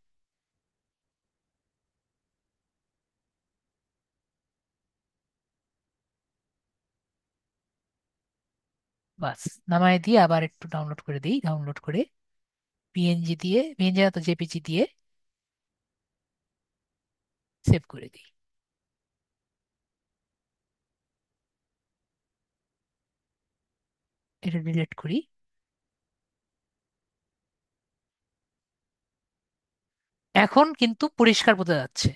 বাস, নামায় দিয়ে আবার একটু ডাউনলোড করে দিই, ডাউনলোড করে পিএনজি দিয়ে, পিএনজি না তো জেপিজি দিয়ে সেভ করে দিই। এটা ডিলিট করি। এখন কিন্তু পরিষ্কার বোঝা যাচ্ছে।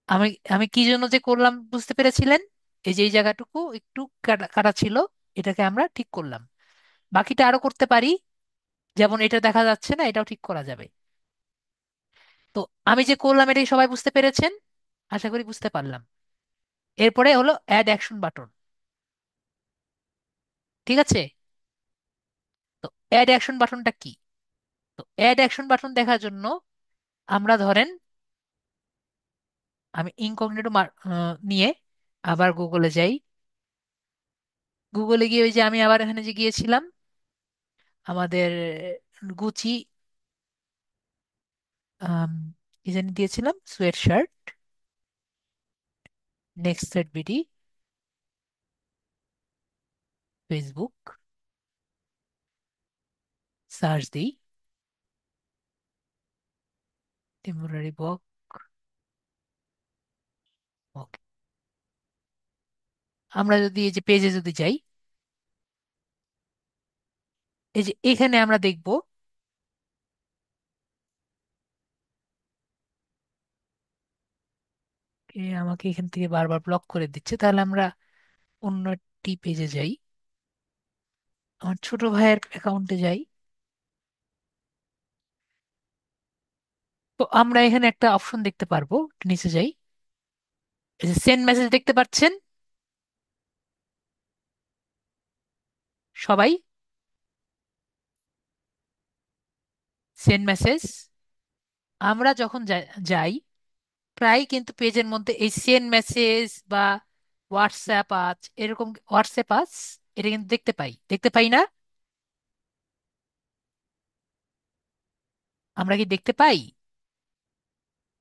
আমি আমি কি জন্য যে করলাম বুঝতে পেরেছিলেন? এই যে এই জায়গাটুকু একটু কাটা কাটা ছিল, এটাকে আমরা ঠিক করলাম। বাকিটা আরো করতে পারি, যেমন এটা দেখা যাচ্ছে না, এটাও ঠিক করা যাবে। তো আমি যে করলাম এটাই সবাই বুঝতে পেরেছেন, আশা করি বুঝতে পারলাম। এরপরে হলো অ্যাড অ্যাকশন বাটন, ঠিক আছে? তো অ্যাড অ্যাকশন বাটনটা কি? তো অ্যাড অ্যাকশন বাটন দেখার জন্য আমরা ধরেন, আমি ইনকগনিটো নিয়ে আবার গুগলে যাই। গুগলে গিয়ে ওই যে আমি আবার এখানে যে গিয়েছিলাম, আমাদের গুচি, আম, কি জানি দিয়েছিলাম, sweat shirt, next set BD, Facebook, search দিই, টেম্পোরারি বক। ওকে, আমরা যদি এই যে পেজে যদি যাই, এই যে এখানে আমরা দেখব, আমাকে এখান থেকে বারবার ব্লক করে দিচ্ছে, তাহলে আমরা অন্য একটি পেজে যাই, আমার ছোট ভাইয়ের অ্যাকাউন্টে যাই। তো আমরা এখানে একটা অপশন দেখতে পারবো, একটু নিচে যাই, এই যে সেন্ড মেসেজ দেখতে পাচ্ছেন সবাই? সেন্ড মেসেজ, আমরা যখন যাই, প্রায় কিন্তু পেজের মধ্যে এই সেন্ড মেসেজ বা হোয়াটসঅ্যাপ আজ, এরকম হোয়াটসঅ্যাপ আজ, এটা কিন্তু দেখতে পাই, দেখতে পাই না? আমরা কি দেখতে পাই?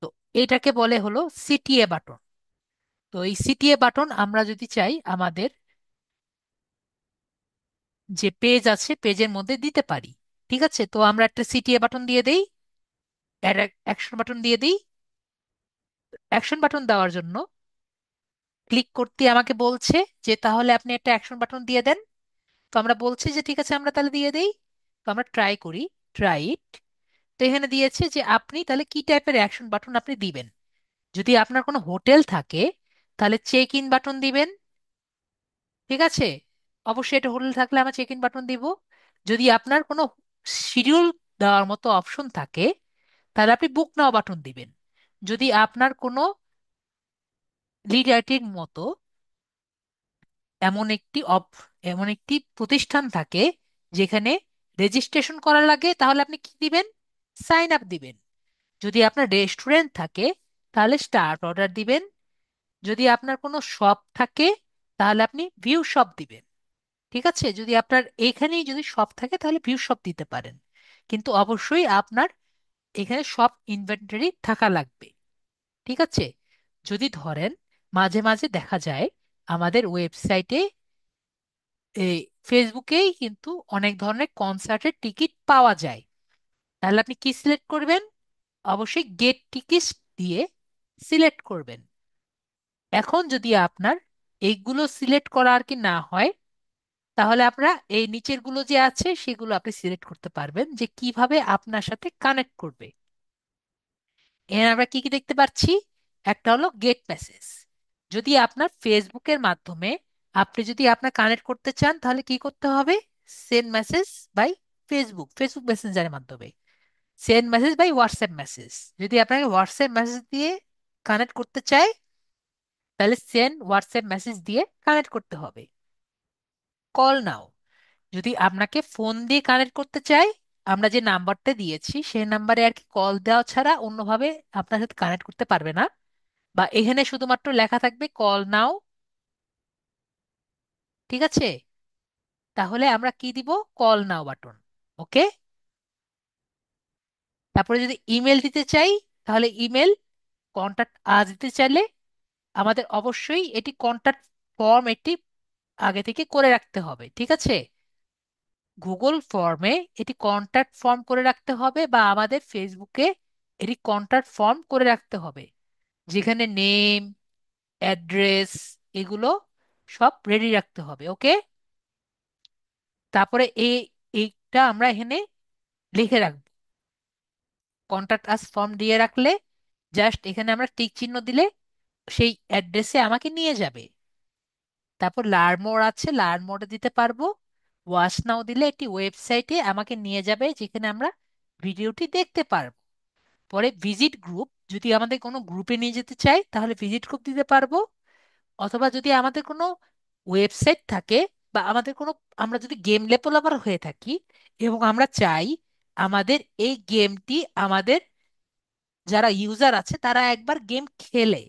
তো এটাকে বলে হলো সিটিএ বাটন। তো এই সিটিএ বাটন আমরা যদি চাই আমাদের যে পেজ আছে পেজের মধ্যে দিতে পারি। ঠিক আছে, তো আমরা একটা সিটিএ বাটন দিয়ে দেই, অ্যাকশন বাটন দিয়ে দিই। অ্যাকশন বাটন দেওয়ার জন্য ক্লিক করতে আমাকে বলছে যে তাহলে আপনি একটা অ্যাকশন বাটন দিয়ে দেন। তো আমরা বলছি যে ঠিক আছে, আমরা তাহলে দিয়ে দেই। তো আমরা ট্রাই করি, ট্রাই ইট। তো এখানে দিয়েছে যে আপনি তাহলে কি টাইপের অ্যাকশন বাটন আপনি দিবেন। যদি আপনার কোনো হোটেল থাকে, তাহলে চেক ইন বাটন দিবেন, ঠিক আছে? অবশ্যই এটা হোটেল থাকলে আমরা চেক ইন বাটন দিব। যদি আপনার কোনো শিডিউল দেওয়ার মতো অপশন থাকে, তাহলে আপনি বুক নাও বাটন দিবেন। যদি আপনার কোনো লিড রাইটিং মতো এমন একটি এমন একটি প্রতিষ্ঠান থাকে যেখানে রেজিস্ট্রেশন করা লাগে, তাহলে আপনি কি দিবেন? সাইন আপ দিবেন। যদি আপনার রেস্টুরেন্ট থাকে তাহলে স্টার্ট অর্ডার দিবেন। যদি আপনার কোনো শপ থাকে তাহলে আপনি ভিউ শপ দিবেন। ঠিক আছে, যদি আপনার এখানেই যদি শপ থাকে তাহলে ভিউ শপ দিতে পারেন, কিন্তু অবশ্যই আপনার এখানে সব ইনভেন্টরি থাকা লাগবে। ঠিক আছে। যদি ধরেন মাঝে মাঝে দেখা যায় আমাদের ওয়েবসাইটে, এই ফেসবুকেই কিন্তু অনেক ধরনের কনসার্টের টিকিট পাওয়া যায়, তাহলে আপনি কি সিলেক্ট করবেন? অবশ্যই গেট টিকিট দিয়ে সিলেক্ট করবেন। এখন যদি আপনার এইগুলো সিলেক্ট করা আর কি না হয়, তাহলে আপনারা এই নিচের গুলো যে আছে সেগুলো আপনি সিলেক্ট করতে পারবেন যে কিভাবে আপনার সাথে কানেক্ট করবে। এখানে আমরা কি কি দেখতে পাচ্ছি? একটা হলো গেট মেসেজ। যদি আপনার ফেসবুকের মাধ্যমে আপনি যদি আপনার কানেক্ট করতে চান তাহলে কি করতে হবে? Send message by Facebook, Facebook মেসেঞ্জারের মাধ্যমে। Send message by WhatsApp message, যদি আপনাকে হোয়াটসঅ্যাপ মেসেজ দিয়ে কানেক্ট করতে চায় তাহলে সেন্ড হোয়াটসঅ্যাপ মেসেজ দিয়ে কানেক্ট করতে হবে। কল নাও, যদি আপনাকে ফোন দিয়ে কানেক্ট করতে চাই, আমরা যে নাম্বারটা দিয়েছি সেই নাম্বারে আর কি কল দেওয়া ছাড়া অন্যভাবে আপনার সাথে কানেক্ট করতে পারবে না, বা এখানে শুধুমাত্র লেখা থাকবে কল নাও। ঠিক আছে, তাহলে আমরা কি দিব? Call now button. ওকে। তারপরে যদি ইমেল দিতে চাই তাহলে ইমেল, কন্টাক্ট আজ দিতে চাইলে আমাদের অবশ্যই এটি কন্টাক্ট ফর্ম এটি আগে থেকে করে রাখতে হবে। ঠিক আছে, গুগল ফর্মে এটি কন্টাক্ট ফর্ম করে রাখতে হবে, বা আমাদের ফেসবুকে এটি কন্টাক্ট ফর্ম করে রাখতে হবে, যেখানে নেম, অ্যাড্রেস, এগুলো সব রেডি রাখতে হবে। ওকে। তারপরে এইটা আমরা এখানে লিখে রাখবো। কন্টাক্ট আস ফর্ম দিয়ে রাখলে জাস্ট এখানে আমরা টিক চিহ্ন দিলে সেই অ্যাড্রেসে আমাকে নিয়ে যাবে। তারপর লার্ন মোর আছে, লার্ন মোরে দিতে পারবো। ওয়াচ নাও দিলে একটি ওয়েবসাইটে আমাকে নিয়ে যাবে যেখানে আমরা ভিডিওটি দেখতে পারবো। পরে ভিজিট গ্রুপ, যদি আমাদের কোনো গ্রুপে নিয়ে যেতে চাই তাহলে ভিজিট গ্রুপ দিতে পারবো। অথবা যদি আমাদের কোনো ওয়েবসাইট থাকে, বা আমাদের কোনো, আমরা যদি গেম ডেভেলপার হয়ে থাকি এবং আমরা চাই আমাদের এই গেমটি আমাদের যারা ইউজার আছে তারা একবার গেম খেলে,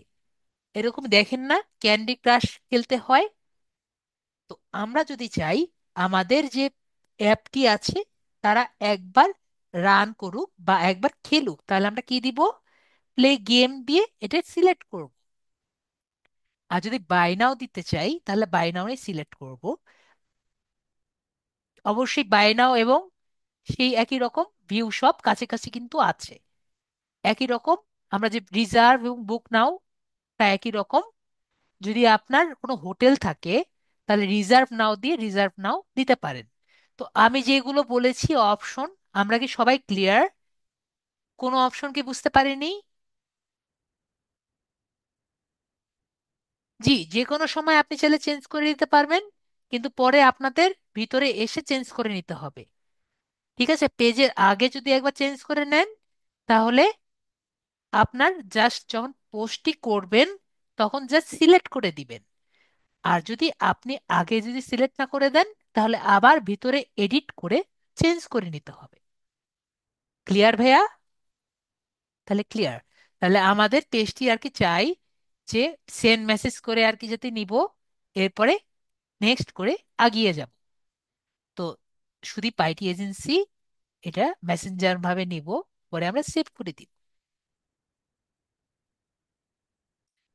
এরকম দেখেন না ক্যান্ডি ক্রাশ খেলতে হয়, তো আমরা যদি চাই আমাদের যে অ্যাপটি আছে তারা একবার রান করুক বা একবার খেলুক, তাহলে আমরা কি দিব? প্লে গেম দিয়ে এটা সিলেক্ট করব। আর যদি বাই নাও দিতে চাই তাহলে বাই নাও সিলেক্ট করব। অবশ্যই বাই নাও এবং সেই একই রকম ভিউ সব কাছাকাছি কিন্তু আছে, একই রকম। আমরা যে রিজার্ভ এবং বুক নাও তা একই রকম। যদি আপনার কোনো হোটেল থাকে তাহলে রিজার্ভ নাও দিয়ে রিজার্ভ নাও দিতে পারেন। তো আমি যেগুলো বলেছি অপশন, আমরা কি সবাই ক্লিয়ার? কোনো অপশন কি বুঝতে পারিনি? জি, যে কোনো সময় আপনি চাইলে চেঞ্জ করে দিতে পারবেন, কিন্তু পরে আপনাদের ভিতরে এসে চেঞ্জ করে নিতে হবে। ঠিক আছে, পেজের আগে যদি একবার চেঞ্জ করে নেন তাহলে আপনার জাস্ট যখন পোস্টটি করবেন তখন জাস্ট সিলেক্ট করে দিবেন। আর যদি আপনি আগে যদি সিলেক্ট না করে দেন তাহলে আবার ভিতরে এডিট করে চেঞ্জ করে নিতে হবে। ক্লিয়ার ভাইয়া? তাহলে ক্লিয়ার। তাহলে আমাদের পেজটি আর কি চাই যে সেন্ড মেসেজ করে আর কি যাতে নিব, এরপরে নেক্সট করে আগিয়ে যাব। তো সুদীপ আইটি এজেন্সি এটা মেসেঞ্জার ভাবে নিব, পরে আমরা সেভ করে দিব।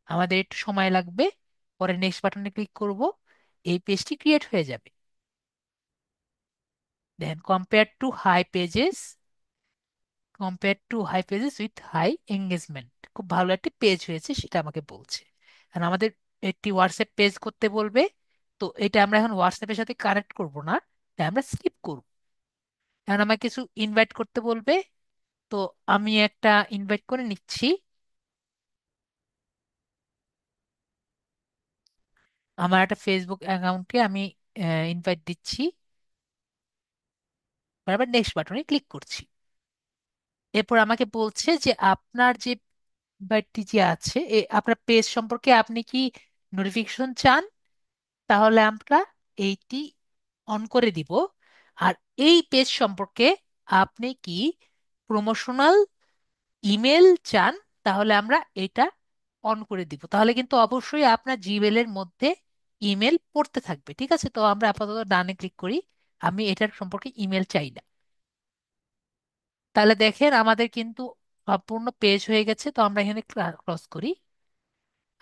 আমাদের একটু সময় লাগবে, পরে নেক্সট বাটনে ক্লিক করব, এই পেজটি ক্রিয়েট হয়ে যাবে। Then compare to high pages, compare to high pages with high engagement, খুব ভালো একটি পেজ হয়েছে সেটা আমাকে বলছে। আর আমাদের একটি হোয়াটসঅ্যাপ পেজ করতে বলবে, তো এটা আমরা এখন হোয়াটসঅ্যাপের সাথে কানেক্ট করব না, তাই আমরা স্কিপ করব। এখন আমাকে কিছু ইনভাইট করতে বলবে, তো আমি একটা ইনভাইট করে নিচ্ছি। আমার একটা ফেসবুক অ্যাকাউন্টে আমি ইনভাইট দিচ্ছি, আবার নেক্সট বাটনে ক্লিক করছি। এরপর আমাকে বলছে যে আপনার যে ইনভাইটটি যে আছে আপনার পেজ সম্পর্কে আপনি কি নোটিফিকেশন চান? তাহলে আমরা এইটি অন করে দিব। আর এই পেজ সম্পর্কে আপনি কি প্রমোশনাল ইমেল চান, তাহলে আমরা এটা অন করে দিব। তাহলে কিন্তু অবশ্যই আপনার জিমেলের মধ্যে ইমেল পড়তে থাকবে। ঠিক আছে, তো আমরা আপাতত ডানে ক্লিক করি। আমি এটার সম্পর্কে ইমেল চাই না। তাহলে দেখেন আমাদের কিন্তু সম্পূর্ণ পেজ হয়ে গেছে। তো আমরা এখানে ক্রস করি।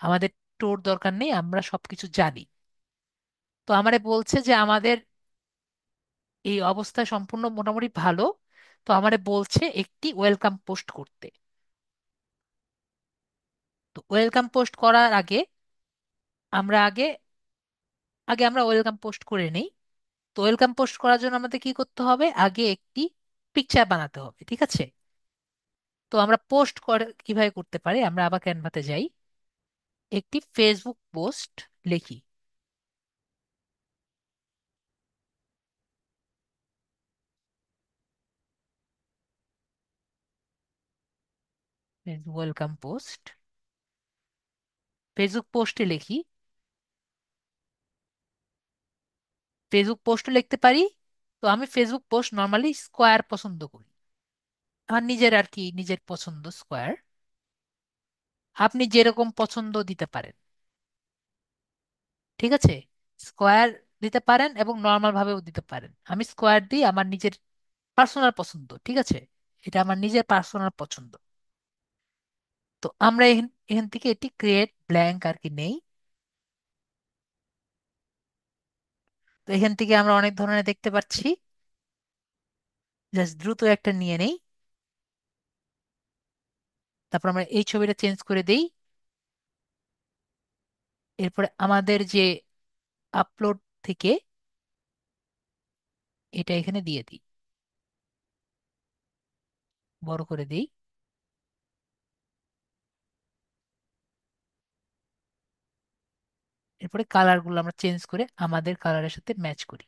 আমাদের টোর দরকার নেই, আমরা সবকিছু জানি। তো আমারে বলছে যে আমাদের এই অবস্থা সম্পূর্ণ মোটামুটি ভালো। তো আমারে বলছে একটি ওয়েলকাম পোস্ট করতে। তো ওয়েলকাম পোস্ট করার আগে আমরা আগে আগে আমরা ওয়েলকাম পোস্ট করে নেই। তো ওয়েলকাম পোস্ট করার জন্য আমাদের কি করতে হবে, আগে একটি পিকচার বানাতে হবে। ঠিক আছে, তো আমরা পোস্ট করে কিভাবে করতে পারি, আমরা আবার ক্যানভাতে যাই, একটি ফেসবুক পোস্ট লিখি। ওয়েলকাম পোস্ট, ফেসবুক পোস্টে লিখি। ফেসবুক পোস্টও লিখতে পারি। তো আমি ফেসবুক পোস্ট নর্মালি স্কোয়ার পছন্দ করি, আমার নিজের আর কি, নিজের পছন্দ স্কোয়ার। আপনি যেরকম পছন্দ দিতে পারেন। ঠিক আছে, স্কোয়ার দিতে পারেন এবং নর্মাল ভাবেও দিতে পারেন। আমি স্কোয়ার দিই, আমার নিজের পার্সোনাল পছন্দ। ঠিক আছে, এটা আমার নিজের পার্সোনাল পছন্দ। তো আমরা এখান এখান থেকে এটি ক্রিয়েট ব্ল্যাঙ্ক আর কি নেই। তো এখান থেকে আমরা অনেক ধরনের দেখতে পাচ্ছি, জাস্ট দ্রুত একটা নিয়ে নেই। তারপর আমরা এই ছবিটা চেঞ্জ করে দেই। এরপরে আমাদের যে আপলোড থেকে এটা এখানে দিয়ে দিই, বড় করে দিই। এরপরে কালার গুলো আমরা চেঞ্জ করে আমাদের কালারের সাথে ম্যাচ করি।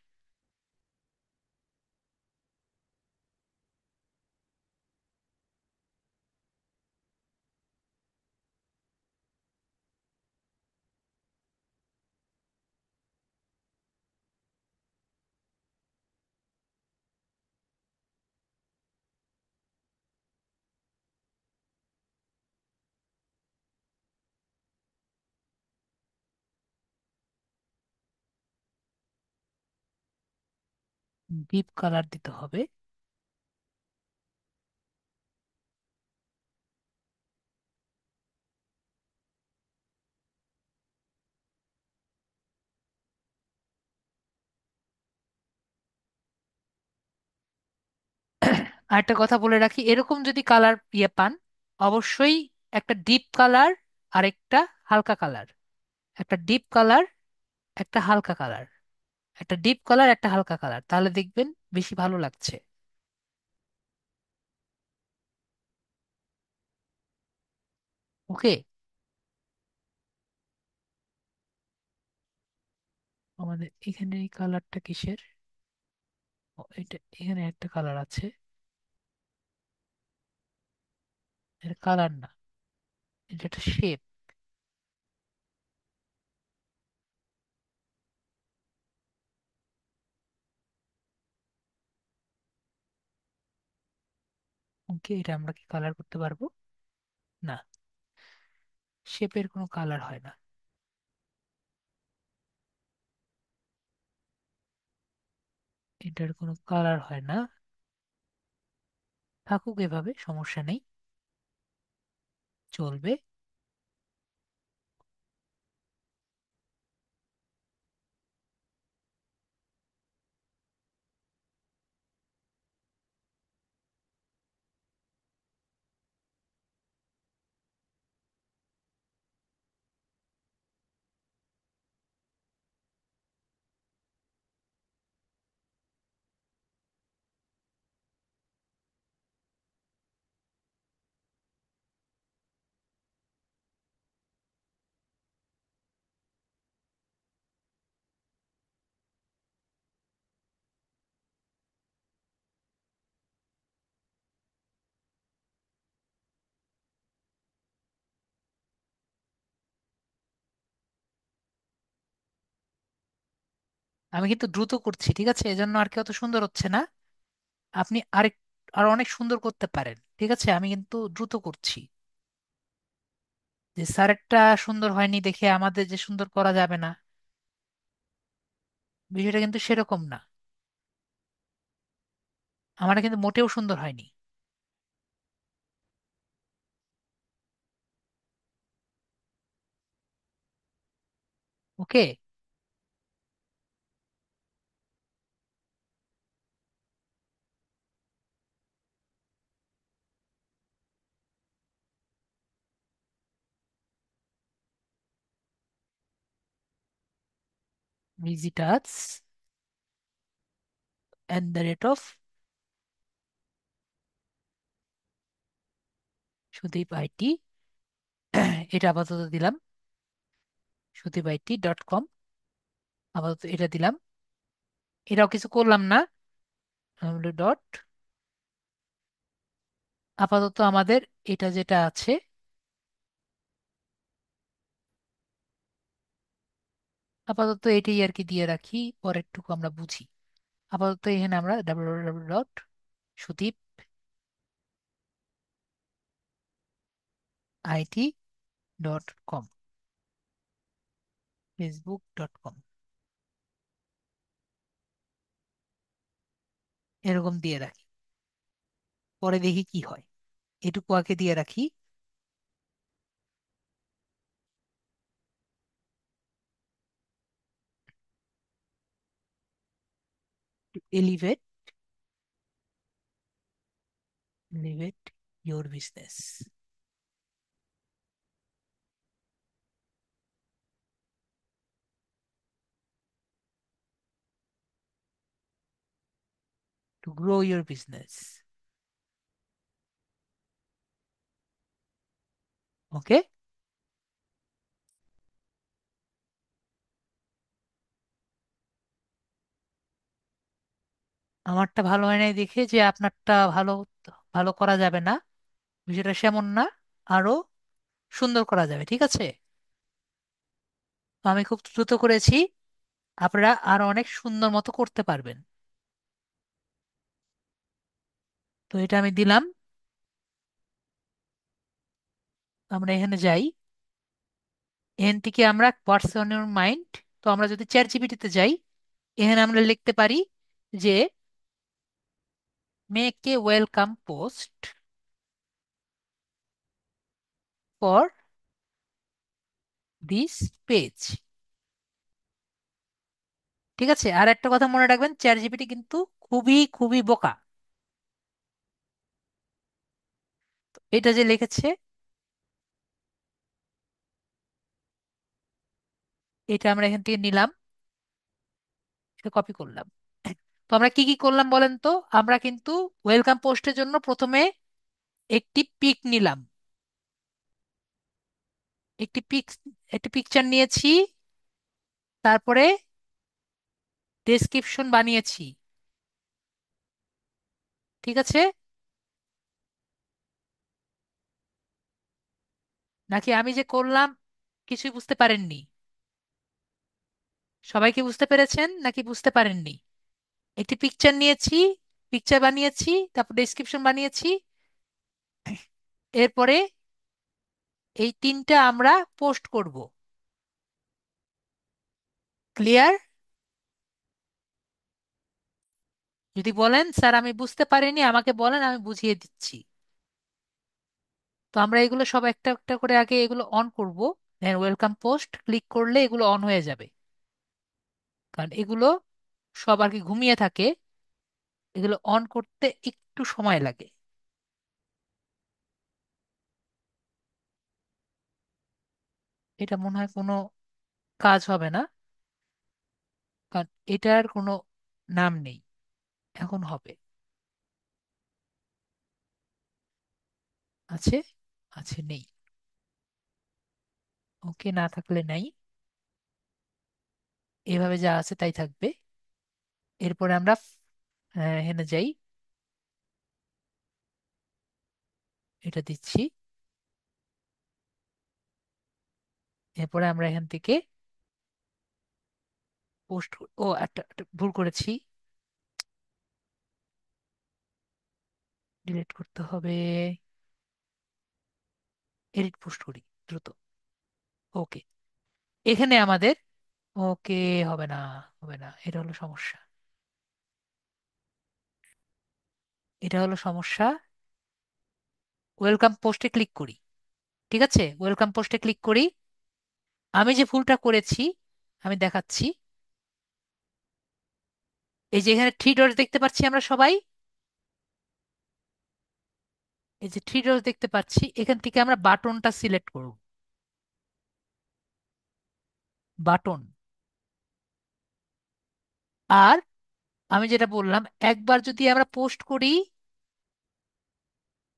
ডিপ কালার দিতে হবে। আর একটা কথা বলে রাখি, এরকম যদি কালার পান, অবশ্যই একটা ডিপ কালার আর একটা হালকা কালার, একটা ডিপ কালার একটা হালকা কালার, একটা ডিপ কালার একটা হালকা কালার, তাহলে দেখবেন বেশি ভালো লাগছে। ওকে, আমাদের এখানে এই কালারটা কিসের? ও, এটা এখানে একটা কালার আছে, এটা কালার না, এটা একটা শেপ। ওকে, এটা আমরা কি কালার করতে পারবো? না, শেপের কোনো কালার হয় না। এটার কোনো কালার হয় না, থাকুক এভাবে, সমস্যা নেই, চলবে। আমি কিন্তু দ্রুত করছি, ঠিক আছে, এজন্য আর কি অত সুন্দর হচ্ছে না। আপনি আরেক আর অনেক সুন্দর করতে পারেন, ঠিক আছে, আমি কিন্তু দ্রুত করছি। যে স্যারেরটা সুন্দর হয়নি দেখে আমাদের যে সুন্দর করা যাবে না, বিষয়টা কিন্তু সেরকম না। আমারটা কিন্তু মোটেও সুন্দর হয়নি। Okay. Visitors at the rate of Sudip IT, এটা আপাতত দিলাম। সুদীপ আইটি ডট কম, আপাতত এটা দিলাম। এটাও কিছু করলাম না, ডট। আপাতত আমাদের এটা যেটা আছে, আপাতত এটাই আর কি দিয়ে রাখি, পরেরটুকু আমরা বুঝি। আপাতত এখানে আমরা W dot Sudip IT dot com, Facebook dot com, এরকম দিয়ে রাখি। পরে দেখি কি হয়। এটুকু আগে দিয়ে রাখি। Elevate, elevate your business, to grow your business. Okay. আমারটা ভালো হয় নাই দেখে যে আপনারটা ভালো ভালো করা যাবে না, বিষয়টা সেমন না। আরো সুন্দর করা যাবে, ঠিক আছে। তো আমি খুব দ্রুত করেছি, আপনারা আরো অনেক সুন্দর মতো করতে পারবেন। তো এটা আমি দিলাম। আমরা এখানে যাই, এখান থেকে আমরা হোয়াটস অন ইউর মাইন্ড। তো আমরা যদি চ্যাট জিপিটিতে যাই, এখানে আমরা লিখতে পারি যে make a welcome post for this page. ঠিক আছে, আর একটা কথা মনে রাখবেন, চ্যাট জিপিটি কিন্তু খুবই খুবই বোকা। এটা যে লিখেছে, এটা আমরা এখান থেকে নিলাম, এটা কপি করলাম। তো আমরা কি কি করলাম বলেন তো? আমরা কিন্তু ওয়েলকাম পোস্টের জন্য প্রথমে একটি পিক নিলাম, একটি পিক, একটি পিকচার নিয়েছি। তারপরে ডেসক্রিপশন বানিয়েছি, ঠিক আছে। নাকি আমি যে করলাম কিছুই বুঝতে পারেননি? সবাই কি বুঝতে পেরেছেন নাকি বুঝতে পারেননি? একটি পিকচার নিয়েছি, পিকচার বানিয়েছি, তারপর ডেসক্রিপশন বানিয়েছি, এরপরে এই তিনটা আমরা পোস্ট করব। ক্লিয়ার? যদি বলেন স্যার আমি বুঝতে পারিনি, আমাকে বলেন, আমি বুঝিয়ে দিচ্ছি। তো আমরা এগুলো সব একটা একটা করে আগে এগুলো অন করব, দেন ওয়েলকাম পোস্ট ক্লিক করলে এগুলো অন হয়ে যাবে। কারণ এগুলো সব আর কি ঘুমিয়ে থাকে, এগুলো অন করতে একটু সময় লাগে। এটা মনে হয় কোনো কাজ হবে না, কারণ এটার কোনো নাম নেই। এখন হবে, আছে, আছে, নেই। ওকে, না থাকলে নাই, এভাবে যা আছে তাই থাকবে। এরপরে আমরা এখানে যাই, এটা দিচ্ছি। এরপরে আমরা এখান থেকে পোস্ট, ও একটা একটা ভুল করেছি, ডিলিট করতে হবে। এডিট পোস্ট করি দ্রুত। ওকে, এখানে আমাদের, ওকে, হবে না, হবে না, এটা হলো সমস্যা, এটা হলো সমস্যা। ওয়েলকাম পোস্টে ক্লিক করি। ঠিক আছে, ওয়েলকাম পোস্টে ক্লিক করি। আমি যে ভুলটা করেছি আমি দেখাচ্ছি। এই যে এখানে থ্রি ডট দেখতে পাচ্ছি আমরা সবাই, এই যে থ্রি ডট দেখতে পাচ্ছি, এখান থেকে আমরা বাটনটা সিলেক্ট করব। বাটন। আর আমি যেটা বললাম, একবার যদি আমরা পোস্ট করি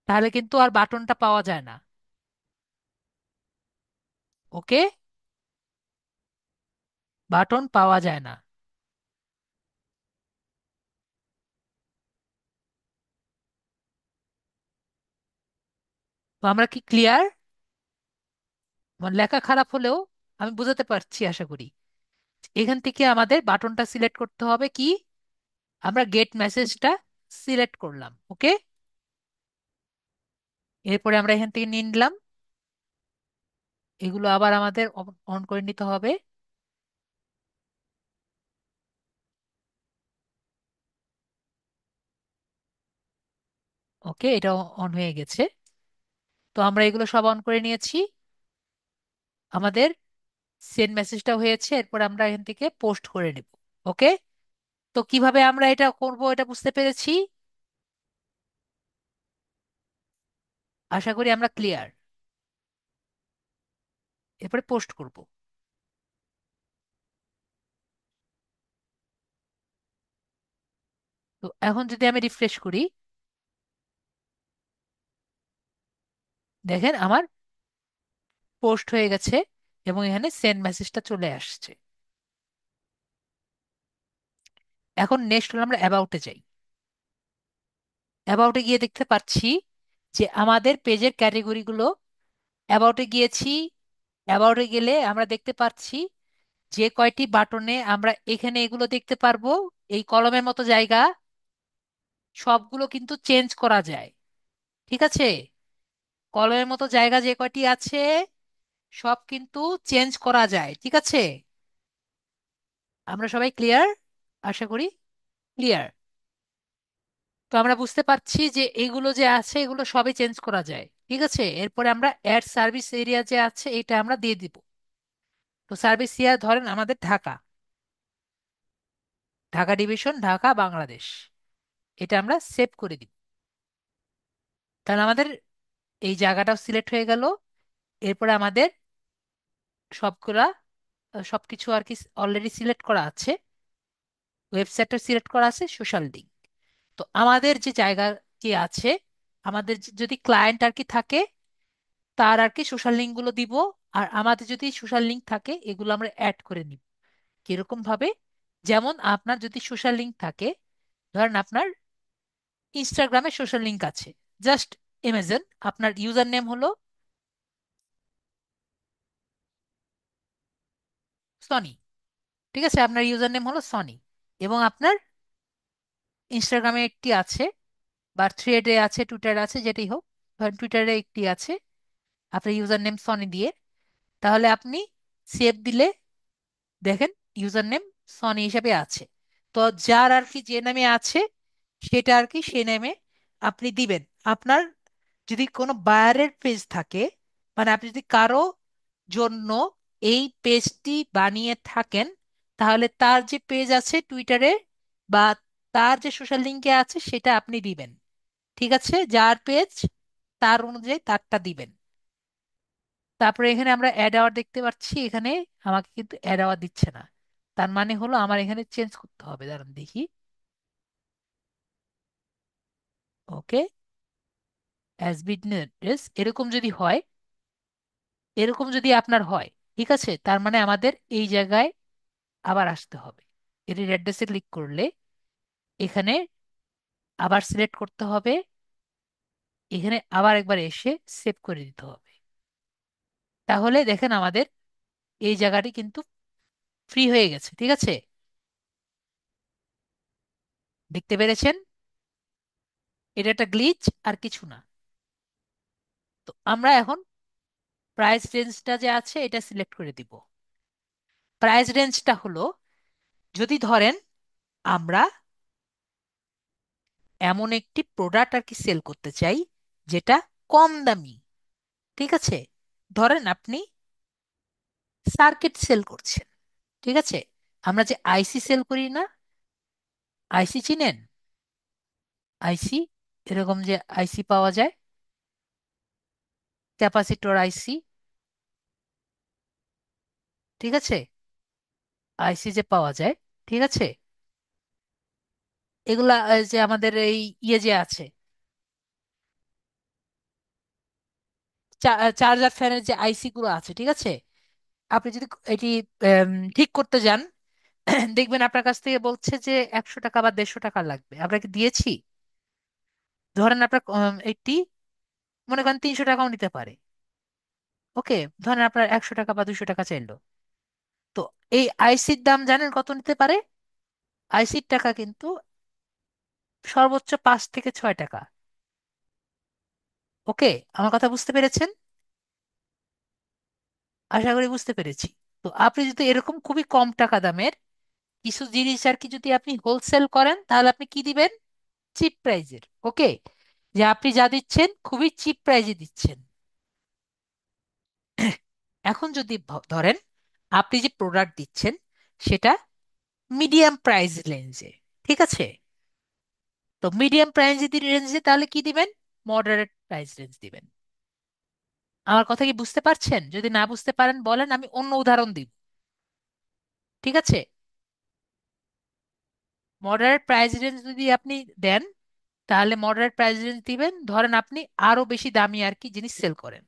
তাহলে কিন্তু আর বাটনটা পাওয়া যায় না। ওকে, বাটন পাওয়া যায় না। তো আমরা কি ক্লিয়ার? আমার লেখা খারাপ হলেও আমি বুঝাতে পারছি আশা করি। এখান থেকে আমাদের বাটনটা সিলেক্ট করতে হবে কি, আমরা গেট মেসেজটা সিলেক্ট করলাম। ওকে, এরপরে আমরা এখান থেকে নিয়ে নিলাম, এগুলো আবার আমাদের অন করে নিতে হবে। ওকে, এটা অন হয়ে গেছে। তো আমরা এগুলো সব অন করে নিয়েছি, আমাদের সেন্ড মেসেজটা হয়েছে, এরপর আমরা এখান থেকে পোস্ট করে নেব। ওকে, তো কিভাবে আমরা এটা করব এটা বুঝতে পেরেছি, আশা করি আমরা ক্লিয়ার। এরপরে পোস্ট করব। তো এখন যদি আমি রিফ্রেশ করি, দেখেন আমার পোস্ট হয়ে গেছে এবং এখানে সেন্ড মেসেজটা চলে আসছে। এখন নেক্সট হলো আমরা অ্যাবাউটে যাই। অ্যাবাউটে গিয়ে দেখতে পাচ্ছি যে আমাদের পেজের ক্যাটাগরিগুলো, অ্যাবাউটে গিয়েছি, অ্যাবাউটে গেলে আমরা দেখতে পাচ্ছি যে কয়টি বাটনে আমরা এখানে এগুলো দেখতে পারবো, এই কলমের মতো জায়গা সবগুলো কিন্তু চেঞ্জ করা যায়। ঠিক আছে, কলমের মতো জায়গা যে কয়টি আছে সব কিন্তু চেঞ্জ করা যায়। ঠিক আছে, আমরা সবাই ক্লিয়ার, আশা করি ক্লিয়ার। তো আমরা বুঝতে পারছি যে এগুলো যে আছে এগুলো সবই চেঞ্জ করা যায়। ঠিক আছে, এরপরে আমরা অ্যাড সার্ভিস এরিয়া যে আছে এটা আমরা দিয়ে দিব। তো সার্ভিস এরিয়া ধরেন আমাদের ঢাকা, ঢাকা ডিভিশন, ঢাকা বাংলাদেশ, এটা আমরা সেভ করে দিব। তাহলে আমাদের এই জায়গাটাও সিলেক্ট হয়ে গেল। এরপরে আমাদের সবগুলা সবকিছু আর কি অলরেডি সিলেক্ট করা আছে, ওয়েবসাইটটা সিলেক্ট করা আছে, সোশ্যাল লিঙ্ক। তো আমাদের যে জায়গা কি আছে, আমাদের যদি ক্লায়েন্ট আর কি থাকে তার আর কি সোশ্যাল লিঙ্ক গুলো দিব। আর আমাদের যদি সোশ্যাল লিঙ্ক থাকে এগুলো আমরা অ্যাড করে নিব। কিরকম ভাবে? যেমন আপনার যদি সোশ্যাল লিঙ্ক থাকে, ধরেন আপনার ইনস্টাগ্রামে সোশ্যাল লিঙ্ক আছে, জাস্ট ইমেজিন আপনার ইউজার নেম হলো সনি। ঠিক আছে, আপনার ইউজার নেম হলো সনি, এবং আপনার ইনস্টাগ্রামে একটি আছে, বা থ্রেডে আছে, টুইটারে আছে, যেটাই হোক, ধরেন টুইটারে একটি আছে আপনার ইউজার নেম সনি দিয়ে। তাহলে আপনি সেভ দিলে দেখেন ইউজার নেম সনি হিসেবে আছে। তো যার আর কি যে নামে আছে সেটা আর কি সে নামে আপনি দিবেন। আপনার যদি কোনো বায়ারের পেজ থাকে, মানে আপনি যদি কারো জন্য এই পেজটি বানিয়ে থাকেন, তাহলে তার যে পেজ আছে টুইটারে বা তার যে সোশ্যাল লিঙ্কে আছে সেটা আপনি দিবেন। ঠিক আছে, যার পেজ তার অনুযায়ী তারটা দিবেন। তারপরে এখানে আমরা অ্যাড আওয়ার দেখতে পাচ্ছি, এখানে আমাকে কিন্তু অ্যাড আওয়ার দিচ্ছে না। তার মানে হলো আমার এখানে চেঞ্জ করতে হবে, দাঁড়ান দেখি। ওকে, অ্যাজ বিজনেস এরকম যদি হয়, এরকম যদি আপনার হয়, ঠিক আছে, তার মানে আমাদের এই জায়গায় আবার আসতে হবে। এটির অ্যাড্রেসে ক্লিক করলে এখানে আবার সিলেক্ট করতে হবে, এখানে আবার একবার এসে সেভ করে দিতে হবে। তাহলে দেখেন আমাদের এই জায়গাটি কিন্তু ফ্রি হয়ে গেছে। ঠিক আছে, দেখতে পেরেছেন? এটা একটা গ্লিচ, আর কিছু না। তো আমরা এখন প্রাইস রেঞ্জটা যে আছে এটা সিলেক্ট করে দিব। প্রাইস রেঞ্জটা হলো, যদি ধরেন আমরা এমন একটি প্রোডাক্ট আর কি সেল করতে চাই যেটা কম দামি, ঠিক আছে? ধরেন আপনি সার্কিট সেল করছেন, ঠিক আছে? আমরা যে আইসি সেল করি না, আইসি চিনেন? আইসি, এরকম যে আইসি পাওয়া যায়, ক্যাপাসিটর আইসি, ঠিক আছে? আইসি যে পাওয়া যায়, ঠিক আছে? এগুলা যে আমাদের এই ইয়ে যে আছে, চার্জার ফ্যানের যে আইসি গুলো আছে, ঠিক আছে? আপনি যদি এটি ঠিক করতে যান, দেখবেন আপনার কাছ থেকে বলছে যে 100 টাকা বা 150 টাকা লাগবে। আপনাকে দিয়েছি। ধরেন আপনার একটি, মনে করেন 300 টাকাও নিতে পারে। ওকে, ধরেন আপনার 100 টাকা বা 200 টাকা চাইলো। তো এই আইসির দাম জানেন কত নিতে পারে? আইসির টাকা কিন্তু সর্বোচ্চ 5 থেকে 6 টাকা। ওকে, আমার কথা বুঝতে পেরেছেন? আশা করি বুঝতে পেরেছি। তো আপনি যদি এরকম খুবই কম টাকা দামের কিছু জিনিস আর কি যদি আপনি হোলসেল করেন, তাহলে আপনি কি দিবেন? চিপ প্রাইজের। ওকে, যে আপনি যা দিচ্ছেন খুবই চিপ প্রাইজে দিচ্ছেন। এখন যদি ধরেন আপনি যে প্রোডাক্ট দিচ্ছেন সেটা মিডিয়াম প্রাইস রেঞ্জে, ঠিক আছে? তো মিডিয়াম প্রাইস রেঞ্জে তাহলে কি দিবেন? মডারেট প্রাইস রেঞ্জ দিবেন। আমার কথা কি বুঝতে পারছেন? যদি না বুঝতে পারেন বলেন, আমি অন্য উদাহরণ দিব। ঠিক আছে? মডারেট প্রাইস রেঞ্জ যদি আপনি দেন, তাহলে মডারেট প্রাইস রেঞ্জ দিবেন, ধরেন আপনি আরো বেশি দামি আর কি জিনিস সেল করেন।